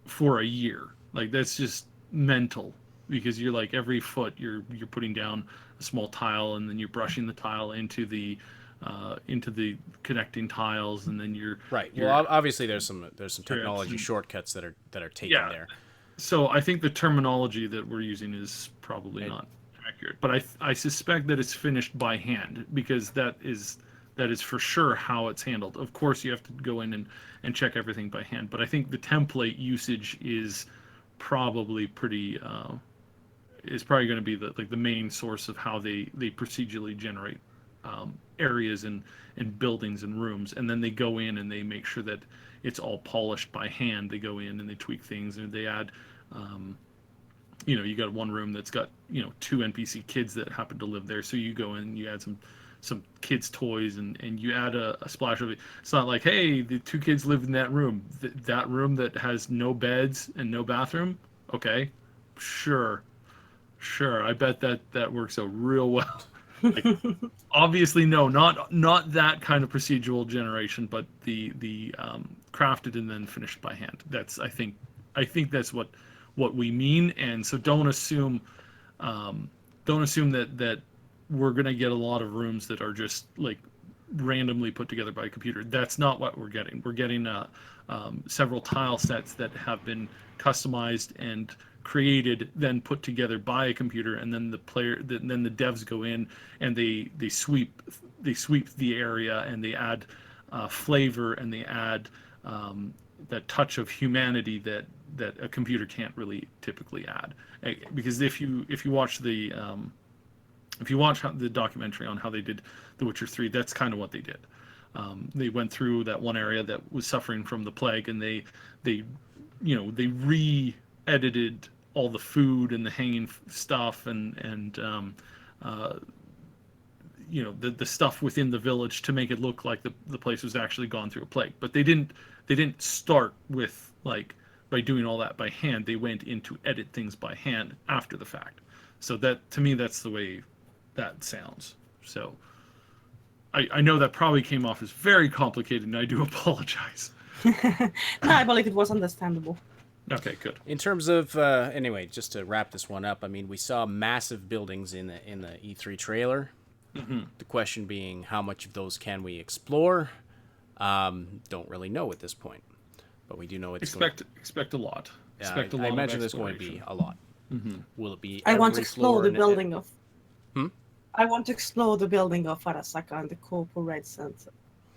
for a year. Like, that's just mental, because you're like, every foot you're putting down a small tile, and then you're brushing the tile into the connecting tiles, and then you're right. Well, obviously there's some technology shortcuts that are taken there. So I think the terminology that we're using is probably not accurate, but I suspect that it's finished by hand, because That is for sure how it's handled. Of course, you have to go in and check everything by hand, but I think the template usage is probably pretty is probably going to be the main source of how they procedurally generate areas and buildings and rooms, and then they go in and they make sure that it's all polished by hand. They go in and they tweak things, and they add you got one room that's got 2 NPC kids that happen to live there, so you go in and you add some kids' toys and you add a splash of it. It's not like, hey, the 2 kids live in that room. That room that has no beds and no bathroom? Okay, sure. I bet that works out real well. Like, obviously, no, not that kind of procedural generation, but the crafted and then finished by hand. That's I think that's what we mean. And so don't assume that we're going to get a lot of rooms that are just like randomly put together by a computer. That's not what we're getting. We're getting several tile sets that have been customized and created, then put together by a computer, and then the devs go in and they sweep the area, and they add flavor, and they add that touch of humanity that a computer can't really typically add. Because if you watch the documentary on how they did The Witcher 3, that's kind of what they did. They went through that one area that was suffering from the plague, and they re-edited all the food and the hanging stuff and the stuff within the village to make it look like the place was actually gone through a plague. But they didn't start with by doing all that by hand. They went in to edit things by hand after the fact. So that, to me, that's the way that sounds. So I know that probably came off as very complicated, and I do apologize. No, I believe it was understandable. Okay, good. In terms of anyway, just to wrap this one up, I mean, we saw massive buildings in the E3 trailer. Mm-hmm. The question being, how much of those can we explore? Don't really know at this point, but we do know it's expect a lot. Expect a lot. I imagine there's going to be a lot. Mm-hmm. Will it be? I want to explore the building of. I want to explore the building of Arasaka and the corporate center.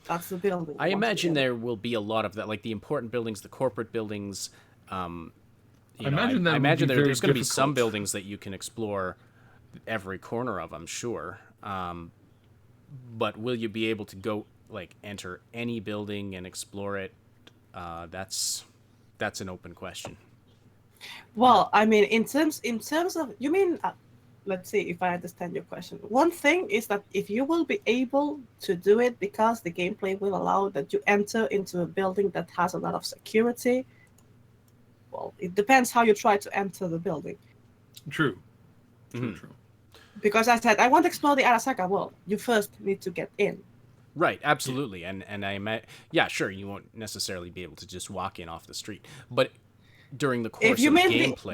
That's the building. I imagine there will be a lot of that, like the important buildings, the corporate buildings. I imagine there's going to be some buildings that you can explore every corner of, I'm sure. But will you be able to go enter any building and explore it? That's an open question. Well, I mean, in terms of, you mean, let's see if I understand your question. One thing is that if you will be able to do it because the gameplay will allow that you enter into a building that has a lot of security. Well, it depends how you try to enter the building. True. Mm-hmm. True. Because I said I want to explore the Arasaka. Well, you first need to get in. Right. Absolutely. And sure, you won't necessarily be able to just walk in off the street, but during the course of gameplay,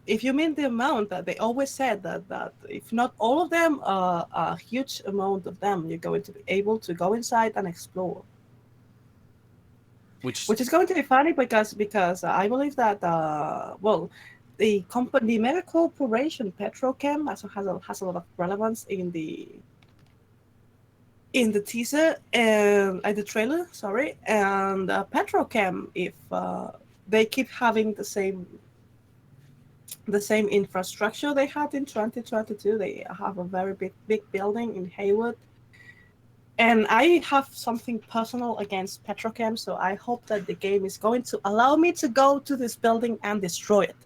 if you mean the amount that they always said that if not all of them, a huge amount of them, you're going to be able to go inside and explore. Which is going to be funny because I believe that the mega corporation Petrochem also has a lot of relevance in the teaser and the trailer. Sorry, and Petrochem, if they keep having the same infrastructure they had in 2022, they have a very big building in Haywood. And I have something personal against Petrochem, so I hope that the game is going to allow me to go to this building and destroy it.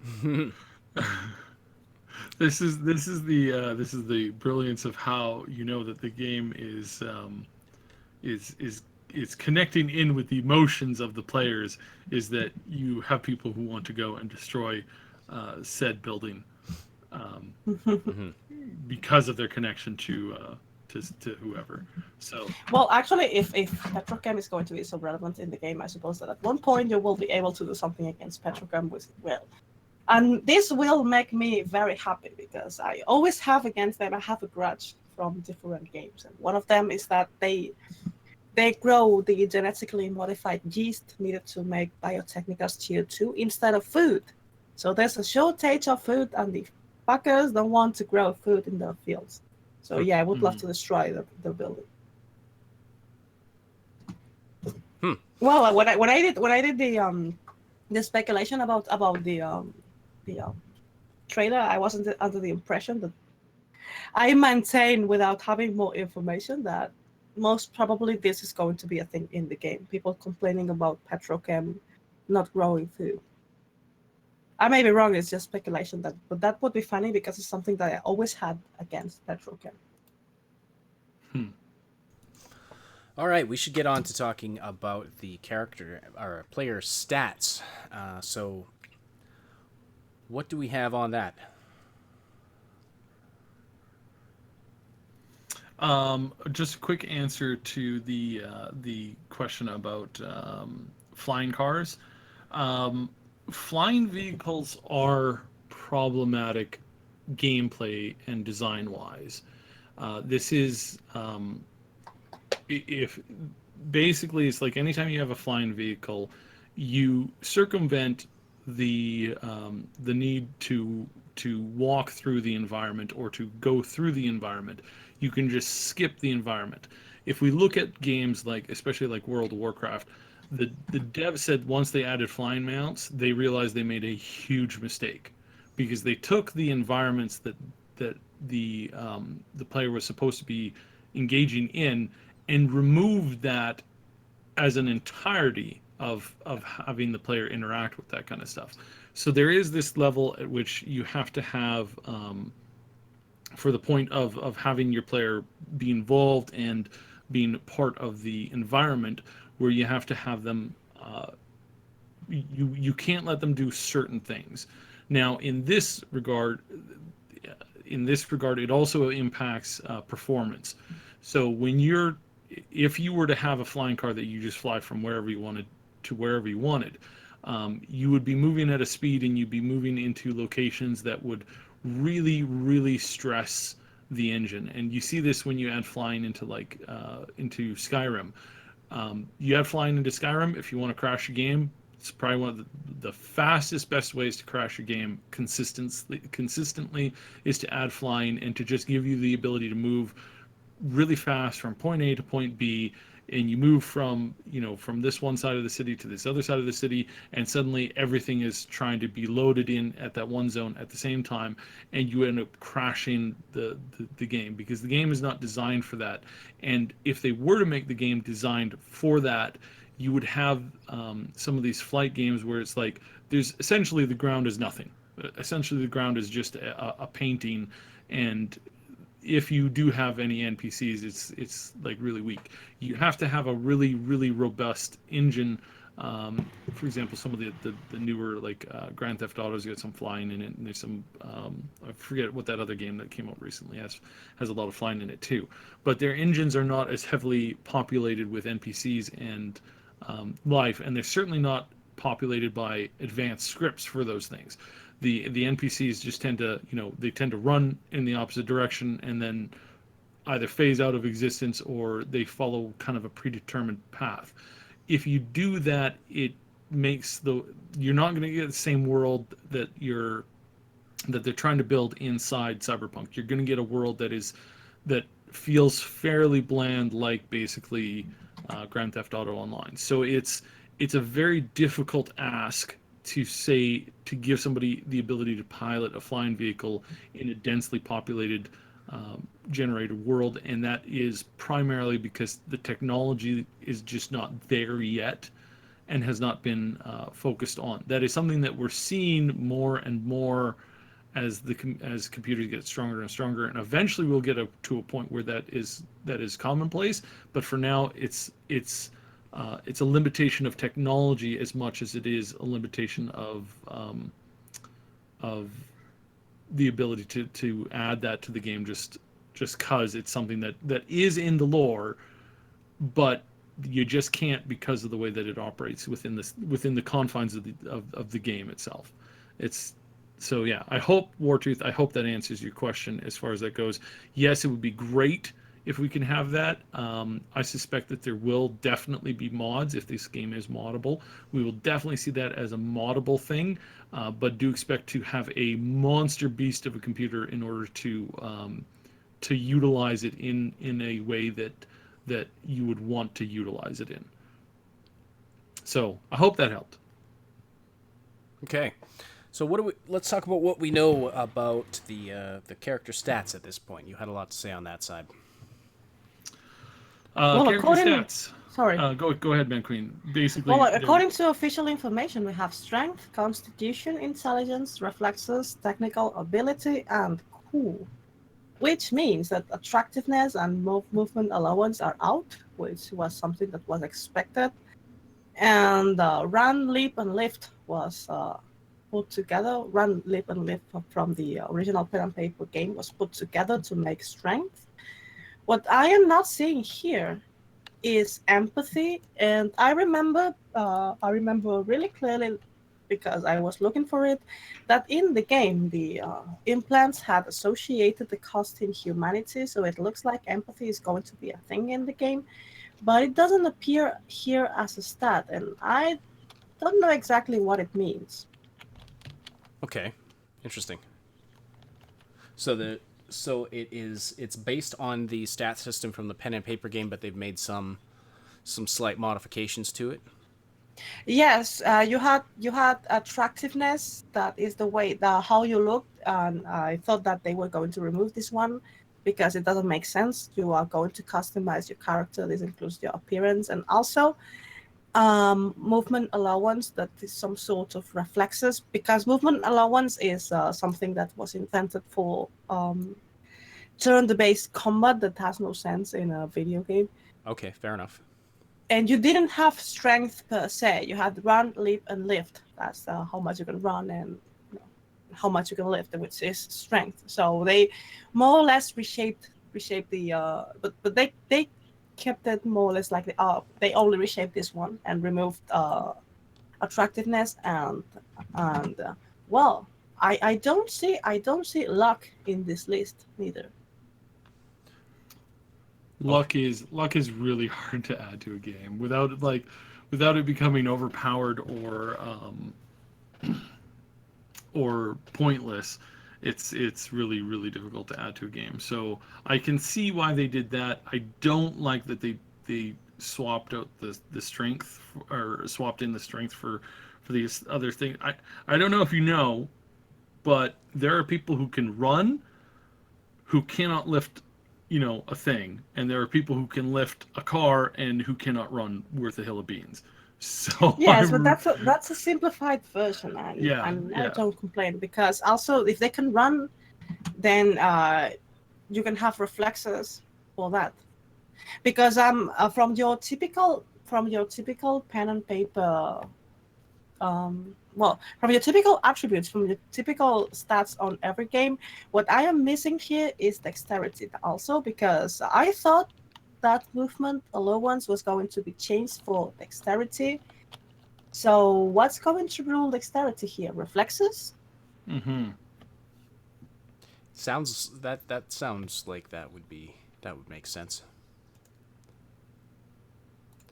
This is the brilliance of how you know that the game is connecting in with the emotions of the players. Is that you have people who want to go and destroy said building because of their connection to whoever. So well, actually, if Petrochem is going to be so relevant in the game, I suppose that at one point you will be able to do something against Petrochem with well. And this will make me very happy because I always have against them, I have a grudge from different games. And one of them is that they grow the genetically modified yeast needed to make Biotechnica's Tier 2 instead of food. So there's a shortage of food and the fuckers don't want to grow food in their fields. So yeah, I would love to destroy the building. Well, when I did the speculation about the trailer, I wasn't under the impression that I maintain, without having more information, that most probably this is going to be a thing in the game. People complaining about petrochem not growing food. I may be wrong. It's just speculation. But that would be funny because it's something that I always had against petrochem. All right, we should get on to talking about the character or player stats. So, what do we have on that? Just a quick answer to the question about flying cars. Flying vehicles are problematic gameplay and design wise. This is if basically it's like anytime you have a flying vehicle, you circumvent the need to walk through the environment or to go through the environment. You can just skip the environment. If we look at games like, especially like World of Warcraft, the dev said once they added flying mounts, they realized they made a huge mistake because they took the environments that the player was supposed to be engaging in and removed that as an entirety of having the player interact with that kind of stuff. So there is this level at which you have to have for the point of having your player be involved and being part of the environment, where you have to have them you can't let them do certain things. Now in this regard it also impacts performance. So if you were to have a flying car that you just fly from wherever you wanted to wherever you wanted, you would be moving at a speed and you'd be moving into locations that would really, really stress the engine. And you see this when you add flying into into Skyrim. You add flying into Skyrim, if you want to crash your game, it's probably one of the fastest, best ways to crash your game consistently is to add flying and to just give you the ability to move really fast from point A to point B, and you move from this one side of the city to this other side of the city, and suddenly everything is trying to be loaded in at that one zone at the same time, and you end up crashing the game because the game is not designed for that. And if they were to make the game designed for that, you would have some of these flight games where it's like there's essentially the ground is nothing. Essentially the ground is just a painting, and if you do have any NPCs, it's like really weak. You have to have a really, really robust engine. For example, some of the newer Grand Theft Auto's got some flying in it, and there's some I forget what that other game that came out recently has a lot of flying in it too. But their engines are not as heavily populated with NPCs and life, and they're certainly not populated by advanced scripts for those things. The NPCs just tend to run in the opposite direction and then either phase out of existence or they follow kind of a predetermined path. If you do that, it makes you're not going to get the same world that they're trying to build inside Cyberpunk. You're going to get a world that feels fairly bland, like basically Grand Theft Auto Online. So it's a very difficult ask to give somebody the ability to pilot a flying vehicle in a densely populated generated world, and that is primarily because the technology is just not there yet and has not been focused on. That is something that we're seeing more and more as computers get stronger and stronger, and eventually we'll get to a point where that is commonplace. But for now, it's a limitation of technology as much as it is a limitation of the ability to add that to the game just because it's something that is in the lore, but you just can't because of the way that it operates within the confines of the game itself. So yeah, I hope that answers your question as far as that goes. Yes, it would be great if we can have that. I suspect that there will definitely be mods if this game is moddable. We will definitely see that as a moddable thing, but do expect to have a monster beast of a computer in order to utilize it in a way that you would want to utilize it in. So I hope that helped. Okay. So let's talk about what we know about the character stats at this point. You had a lot to say on that side. Well, Character according, stats. sorry. Go ahead, Madqueen. Basically, Well, according to official information, we have strength, constitution, intelligence, reflexes, technical ability, and cool. Which means that attractiveness and movement allowance are out, which was something that was expected. And run, leap, and lift was put together. Run, leap, and lift from the original pen and paper game was put together to make strength. What I am not seeing here is empathy, and I remember really clearly because I was looking for it that in the game the implants had associated the cost in humanity, so it looks like empathy is going to be a thing in the game, but it doesn't appear here as a stat, and I don't know exactly what it means. Okay, interesting. It's based on the stat system from the pen and paper game, but they've made some slight modifications to it. Yes, you had attractiveness. That is the way the how you looked, and I thought that they were going to remove this one because it doesn't make sense. You are going to customize your character. This includes your appearance and also movement allowance. That is some sort of reflexes because movement allowance is something that was invented for turn-based combat that has no sense in a video game. Okay, fair enough. And you didn't have strength per se. You had run, leap, and lift. That's how much you can run and how much you can lift, which is strength. So they more or less reshaped the. But they kept it more or less like they only reshaped this one and removed attractiveness and well, I don't see luck in this list neither. luck is really hard to add to a game without it becoming overpowered or pointless. It's really difficult to add to a game. So I can see why they did that. I don't like that they swapped out the strength, or swapped in the strength for these other things. I don't know if you know, but there are people who can run who cannot lift, a thing, and there are people who can lift a car and who cannot run worth a hill of beans. So Yes, but that's a simplified version, and yeah, and I yeah. don't complain because also if they can run, then you can have reflexes for that. Because from your typical pen and paper, from your typical attributes, from your typical stats on every game, what I am missing here is dexterity also because I thought that movement allowance was going to be changed for dexterity. So what's going to rule dexterity here? Reflexes? Mm-hmm. That sounds like that would make sense.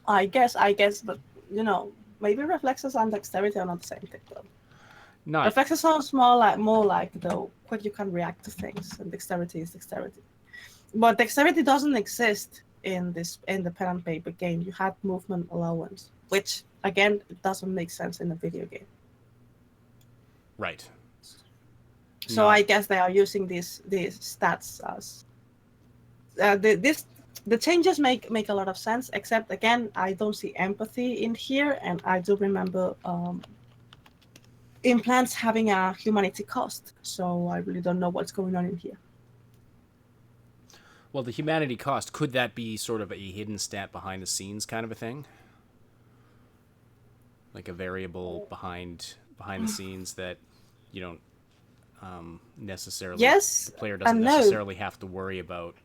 I guess, but maybe reflexes and dexterity are not the same thing though. Not Reflexes sounds more like the quick you can react to things, and dexterity is dexterity. But dexterity doesn't exist in the pen and paper game. You had movement allowance, which again it doesn't make sense in a video game. right. So Not I guess they are using these stats as the changes make a lot of sense. Except again, I don't see empathy in here, and I do remember implants having a humanity cost. So I really don't know what's going on in here. well, the humanity cost, could that be sort of a hidden stat behind the scenes kind of a thing? Like a variable behind the scenes that you don't necessarily Yes the player doesn't and no. necessarily have to worry about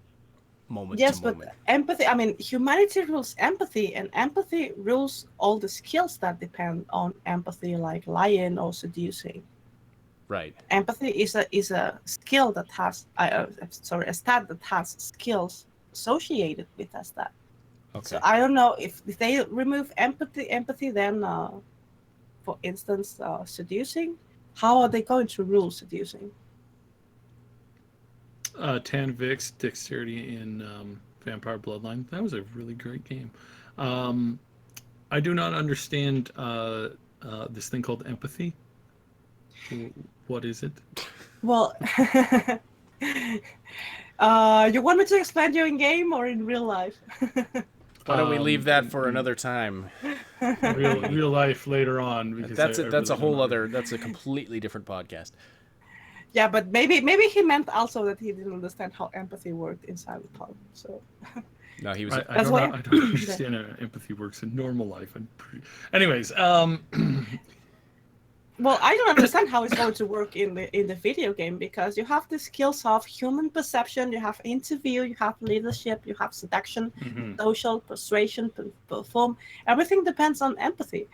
moment Yes, to but moment. empathy, I mean, humanity rules empathy, and empathy rules all the skills that depend on empathy, like lying or seducing. Right. Empathy is a skill that has, sorry, a stat that has skills associated with that stat. So Okay. I don't know if they remove empathy, then, for instance, seducing, how are they going to rule seducing? 10 Vix dexterity in Vampire Bloodline. That was a really great game. Um, I do not understand this thing called empathy. What is it? Well, you want me to explain you in game or in real life? Why don't we leave that for in another time? real life later on? Because That's I that's a really whole don't other. That's a completely different podcast. Yeah, but maybe he meant also that he didn't understand how empathy worked in Cyberpunk. So No, he was. I That's why. I don't understand how empathy works in normal life. Anyways, Well, I don't understand how it's going to work in the video game because you have the skills of human perception, you have interview, you have leadership, you have seduction, social persuasion, perform. Everything depends on empathy.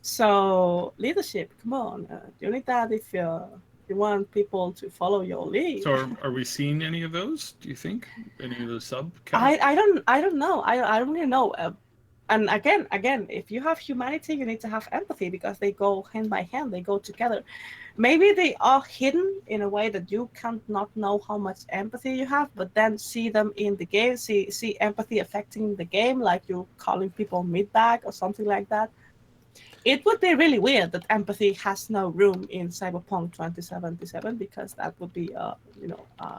So leadership, come on, you need that if you want people to follow your lead. so are we seeing any of those? Do you think any of those I don't know. I don't really know. And again, if you have humanity, you need to have empathy because they go hand by hand. They go together. Maybe they are hidden in a way that you can't not know how much empathy you have, but then see them in the game. See empathy affecting the game, like you calling people meatbag or something like that. It would be really weird that empathy has no room in Cyberpunk 2077 because that would be a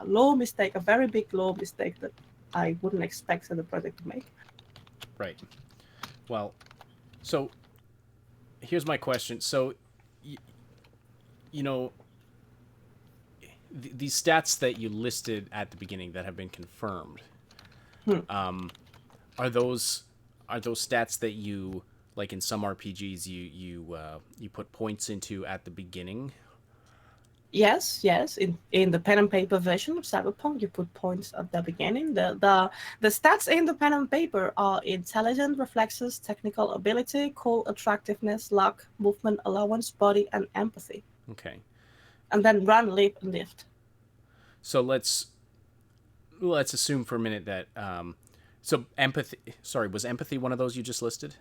low mistake, a very big low mistake that I wouldn't expect the project to make. Right. Well, so here's my question. So, these stats that you listed at the beginning that have been confirmed, are those stats that you, like in some RPGs, you put points into at the beginning? Yes. In the pen and paper version of Cyberpunk, you put points at the beginning. The stats in the pen and paper are intelligence, reflexes, technical ability, cool attractiveness, luck, movement allowance, body, and empathy. Okay. And then run, leap, and lift. So let's assume for a minute that so empathy. Sorry, was empathy one of those you just listed?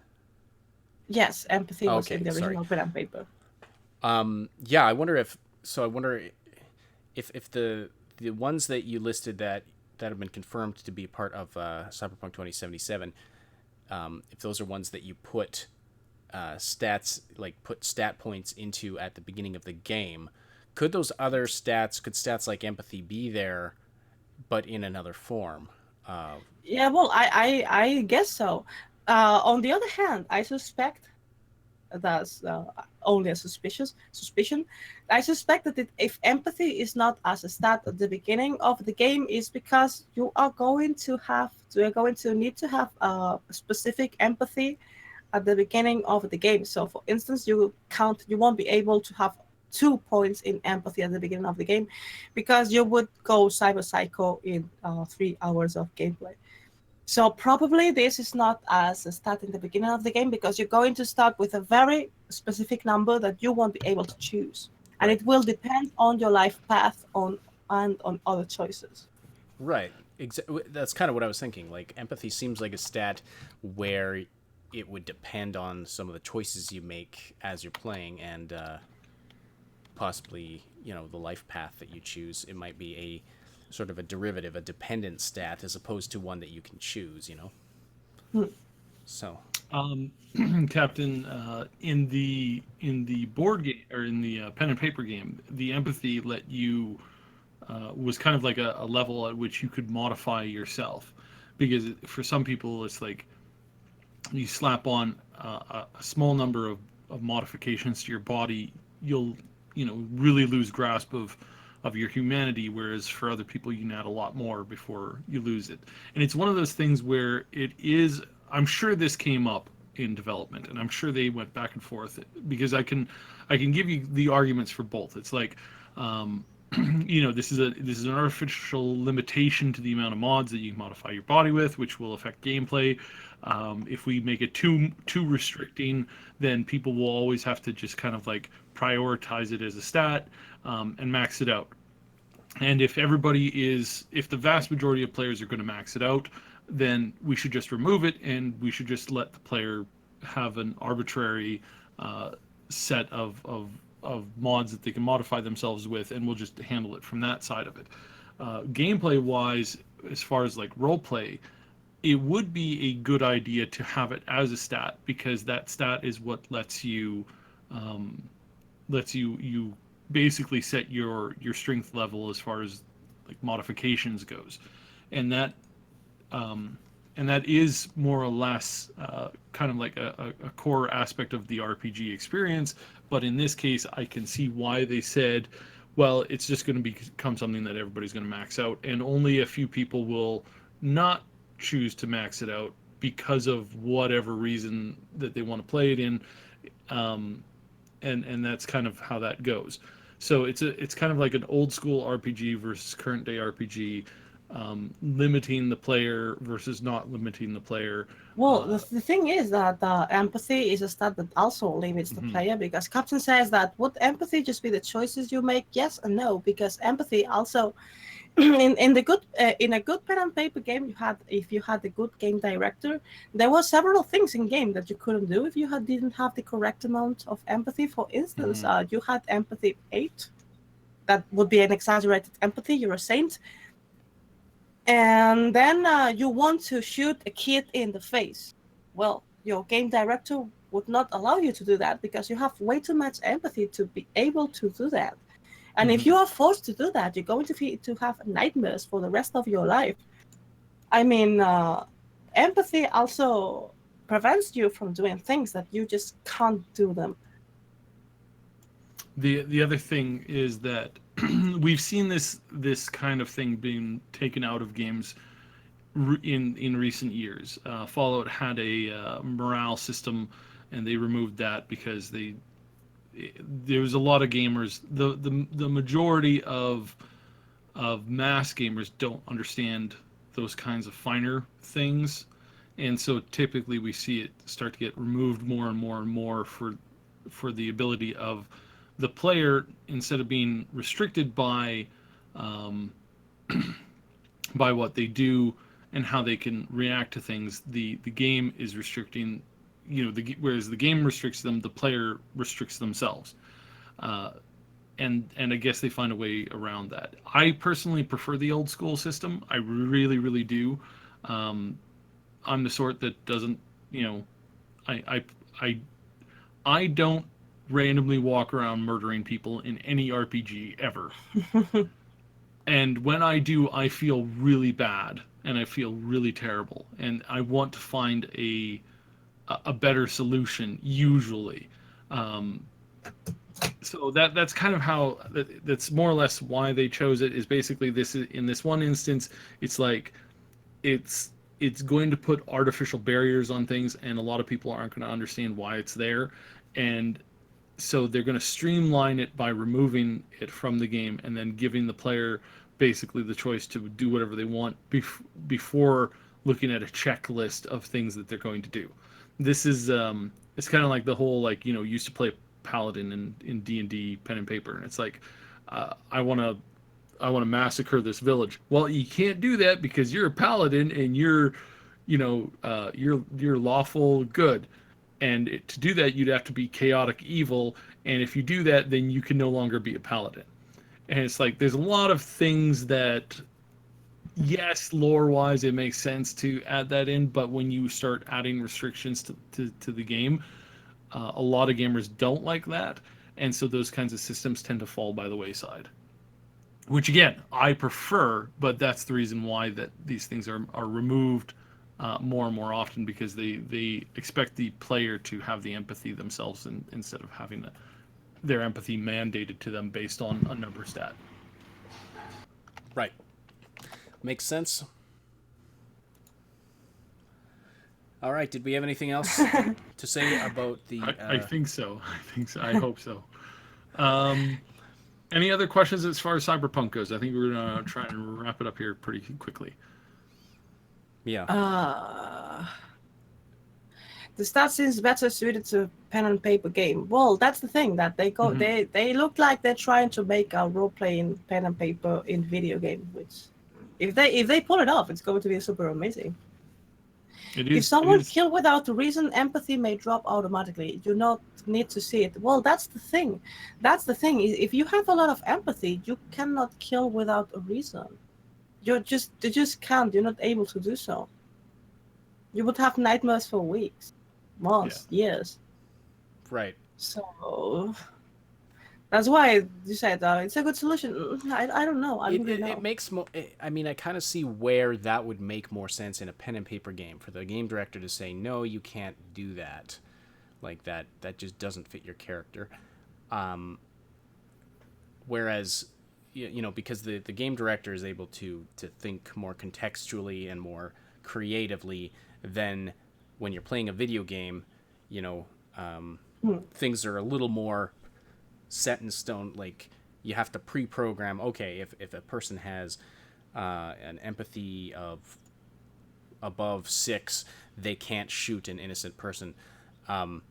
Yes, empathy was Okay, in the sorry. original pen and paper. Yeah, I wonder if the ones that you listed that have been confirmed to be part of Cyberpunk 2077, if those are ones that you put stats, like put stat points into at the beginning of the game, could those other stats like empathy be there, but in another form? Yeah, well, I guess so. On the other hand, I suspect that's only a suspicion. I suspect that if empathy is not as a stat at the beginning of the game, is because you are going to need to have a specific empathy at the beginning of the game. So, for instance, you won't be able to have 2 points in empathy at the beginning of the game, because you would go cyber psycho in 3 hours of gameplay. So probably this is not as a stat in the beginning of the game because you're going to start with a very specific number that you won't be able to choose. And it will depend on your life path and on other choices. Right. That's kind of what I was thinking. Like, empathy seems like a stat where it would depend on some of the choices you make as you're playing and possibly, the life path that you choose. It might be a sort of a derivative, a dependent stat, as opposed to one that you can choose, So, Captain, in the board game or in the pen and paper game, the empathy let you was kind of like a level at which you could modify yourself, because for some people it's like you slap on a small number of modifications to your body, you'll really lose grasp of your humanity, whereas for other people you can add a lot more before you lose it. And it's one of those things where I'm sure this came up in development, and I'm sure they went back and forth, because I can give you the arguments for both. It's like this is an artificial limitation to the amount of mods that you can modify your body with, which will affect gameplay. If we make it too restricting, then people will always have to just kind of like prioritize it as a stat and max it out. And if the vast majority of players are going to max it out, then we should just remove it, and we should just let the player have an arbitrary set of mods that they can modify themselves with, and we'll just handle it from that side of it. Gameplay wise, as far as like role play, it would be a good idea to have it as a stat, because that stat is what lets you you basically set your strength level as far as like modifications goes, and that is more or less kind of like a core aspect of the RPG experience. But in this case, I can see why they said, well, it's just going to become something that everybody's going to max out, and only a few people will not choose to max it out because of whatever reason that they want to play it in, and that's kind of how that goes. So it's kind of like an old school RPG versus current day RPG, limiting the player versus not limiting the player. Well, the thing is that empathy is a stat that also limits the player, because Captain says that would empathy just be the choices you make? Yes and no, because empathy also in a good pen and paper game, if you had a good game director, there were several things in game that you couldn't do if you didn't have the correct amount of empathy. For instance, you had empathy 8, that would be an exaggerated empathy. You're a saint, and then you want to shoot a kid in the face. Well, your game director would not allow you to do that because you have way too much empathy to be able to do that. And if you are forced to do that, you're going to have nightmares for the rest of your life. I mean, empathy also prevents you from doing things that you just can't do them. The other thing is that we've seen this kind of thing being taken out of games in recent years. Fallout had a morale system, and they removed that because there was a lot of gamers. The majority of mass gamers don't understand those kinds of finer things, and so typically we see it start to get removed more and more and more for the ability of the player, instead of being restricted by by what they do and how they can react to things. The game is restricting, whereas the game restricts them, the player restricts themselves. And I guess they find a way around that. I personally prefer the old school system. I really, really do. I'm the sort that doesn't, I don't randomly walk around murdering people in any RPG ever. And when I do, I feel really bad and I feel really terrible, and I want to find a better solution usually. So that's kind of how that's more or less why they chose it. Is basically in this one instance, it's like it's going to put artificial barriers on things, and a lot of people aren't going to understand why it's there, and so they're going to streamline it by removing it from the game and then giving the player basically the choice to do whatever they want before looking at a checklist of things that they're going to do. This is it's kind of like the whole used to play paladin in D&D pen and paper, and it's like I want to massacre this village. Well, you can't do that because you're a paladin and you're lawful good. And to do that, you'd have to be chaotic evil. And if you do that, then you can no longer be a paladin. And it's like, there's a lot of things that, yes, lore-wise, it makes sense to add that in. But when you start adding restrictions to the game, a lot of gamers don't like that. And so those kinds of systems tend to fall by the wayside. Which, again, I prefer, but that's the reason why that these things are removed more and more often, because they expect the player to have the empathy themselves instead of having their empathy mandated to them based on a number stat. Right. Makes sense. All right. Did we have anything else to say about the... I think so. I hope so. Any other questions as far as Cyberpunk goes? I think we're going to try and wrap it up here pretty quickly. Yeah. The stat seems better suited to pen and paper game. Well, that's the thing, that they look like they're trying to make a role playing pen and paper in video game, which if they pull it off, it's going to be super amazing. If someone killed without a reason, empathy may drop automatically. You do not need to see it. Well, that's the thing. If you have a lot of empathy, you cannot kill without a reason. You just can't. You're not able to do so. You would have nightmares for weeks, months, years. Right. So that's why you said it's a good solution. I don't know. I don't really know. It makes more. I mean, I kind of see where that would make more sense in a pen and paper game for the game director to say, no, you can't do that. Like that just doesn't fit your character. Whereas, because the game director is able to think more contextually and more creatively than when you're playing a video game, things are a little more set in stone. Like you have to pre-program, okay, if a person has an empathy of above 6, they can't shoot an innocent person. And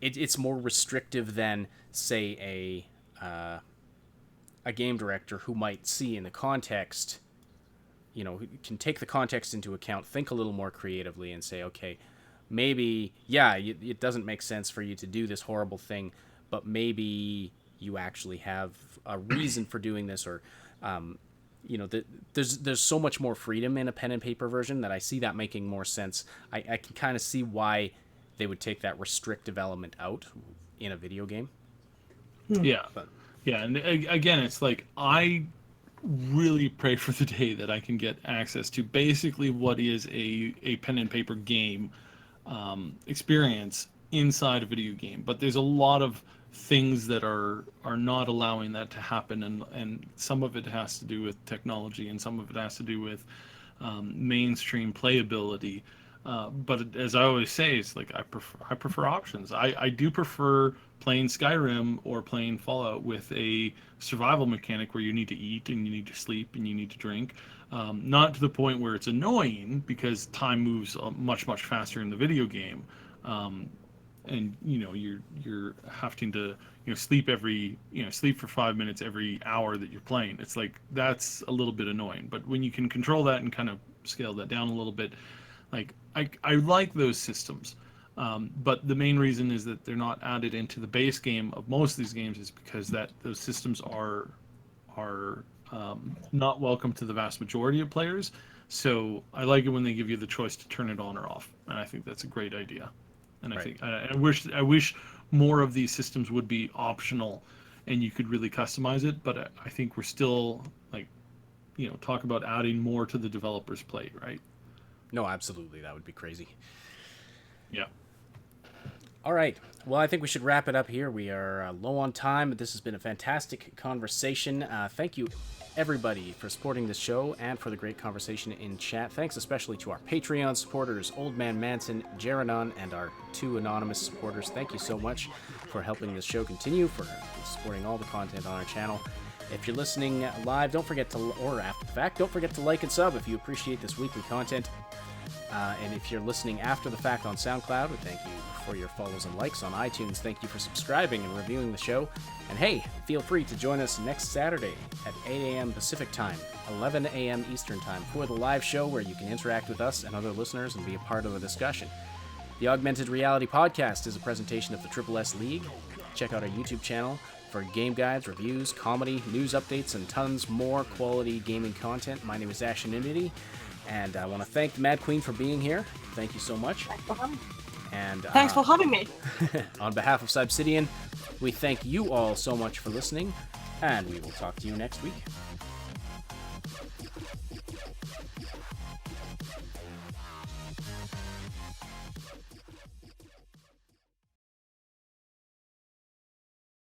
it's more restrictive than, say, a game director who might see in the context, who can take the context into account, think a little more creatively, and say, okay, maybe, it doesn't make sense for you to do this horrible thing, but maybe you actually have a reason for doing this, or, there's so much more freedom in a pen and paper version that I see that making more sense. I can kind of see why they would take that restrictive element out in a video game. Yeah. Yeah, and again, it's like I really pray for the day that I can get access to basically what is a pen and paper game experience inside a video game. But there's a lot of things that are not allowing that to happen, and some of it has to do with technology, and some of it has to do with mainstream playability. But as I always say, it's like I prefer options. I do prefer playing Skyrim or playing Fallout with a survival mechanic where you need to eat and you need to sleep and you need to drink. Not to the point where it's annoying, because time moves much faster in the video game, and you're having to sleep sleep for 5 minutes every hour that you're playing. It's like that's a little bit annoying. But when you can control that and kind of scale that down a little bit, like I like those systems, but the main reason is that they're not added into the base game of most of these games is because those systems are not welcome to the vast majority of players. So I like it when they give you the choice to turn it on or off, and I think that's a great idea. And right. I wish more of these systems would be optional, and you could really customize it. But I think we're still talk about adding more to the developer's plate, right? No, absolutely. That would be crazy. Yeah. All right. Well, I think we should wrap it up here. We are low on time, but this has been a fantastic conversation. Thank you, everybody, for supporting this show and for the great conversation in chat. Thanks especially to our Patreon supporters, Old Man Manson, Jaredon, and our 2 anonymous supporters. Thank you so much for helping this show continue, for supporting all the content on our channel. If you're listening live, don't forget to, or after the fact, don't forget to like and sub if you appreciate this weekly content. And if you're listening after the fact on SoundCloud, we thank you for your follows and likes. On iTunes, thank you for subscribing and reviewing the show. And hey, feel free to join us next Saturday at 8 a.m. Pacific Time, 11 a.m. Eastern Time for the live show where you can interact with us and other listeners and be a part of the discussion. The Augmented Reality Podcast is a presentation of the Triple S League. Check out our YouTube channel for game guides, reviews, comedy, news updates, and tons more quality gaming content. My name is Ashenity, and I want to thank the Madqueen for being here. Thank you so much. Thanks for having me. And Thanks for having me. On behalf of Cybsidian, we thank you all so much for listening, and we will talk to you next week.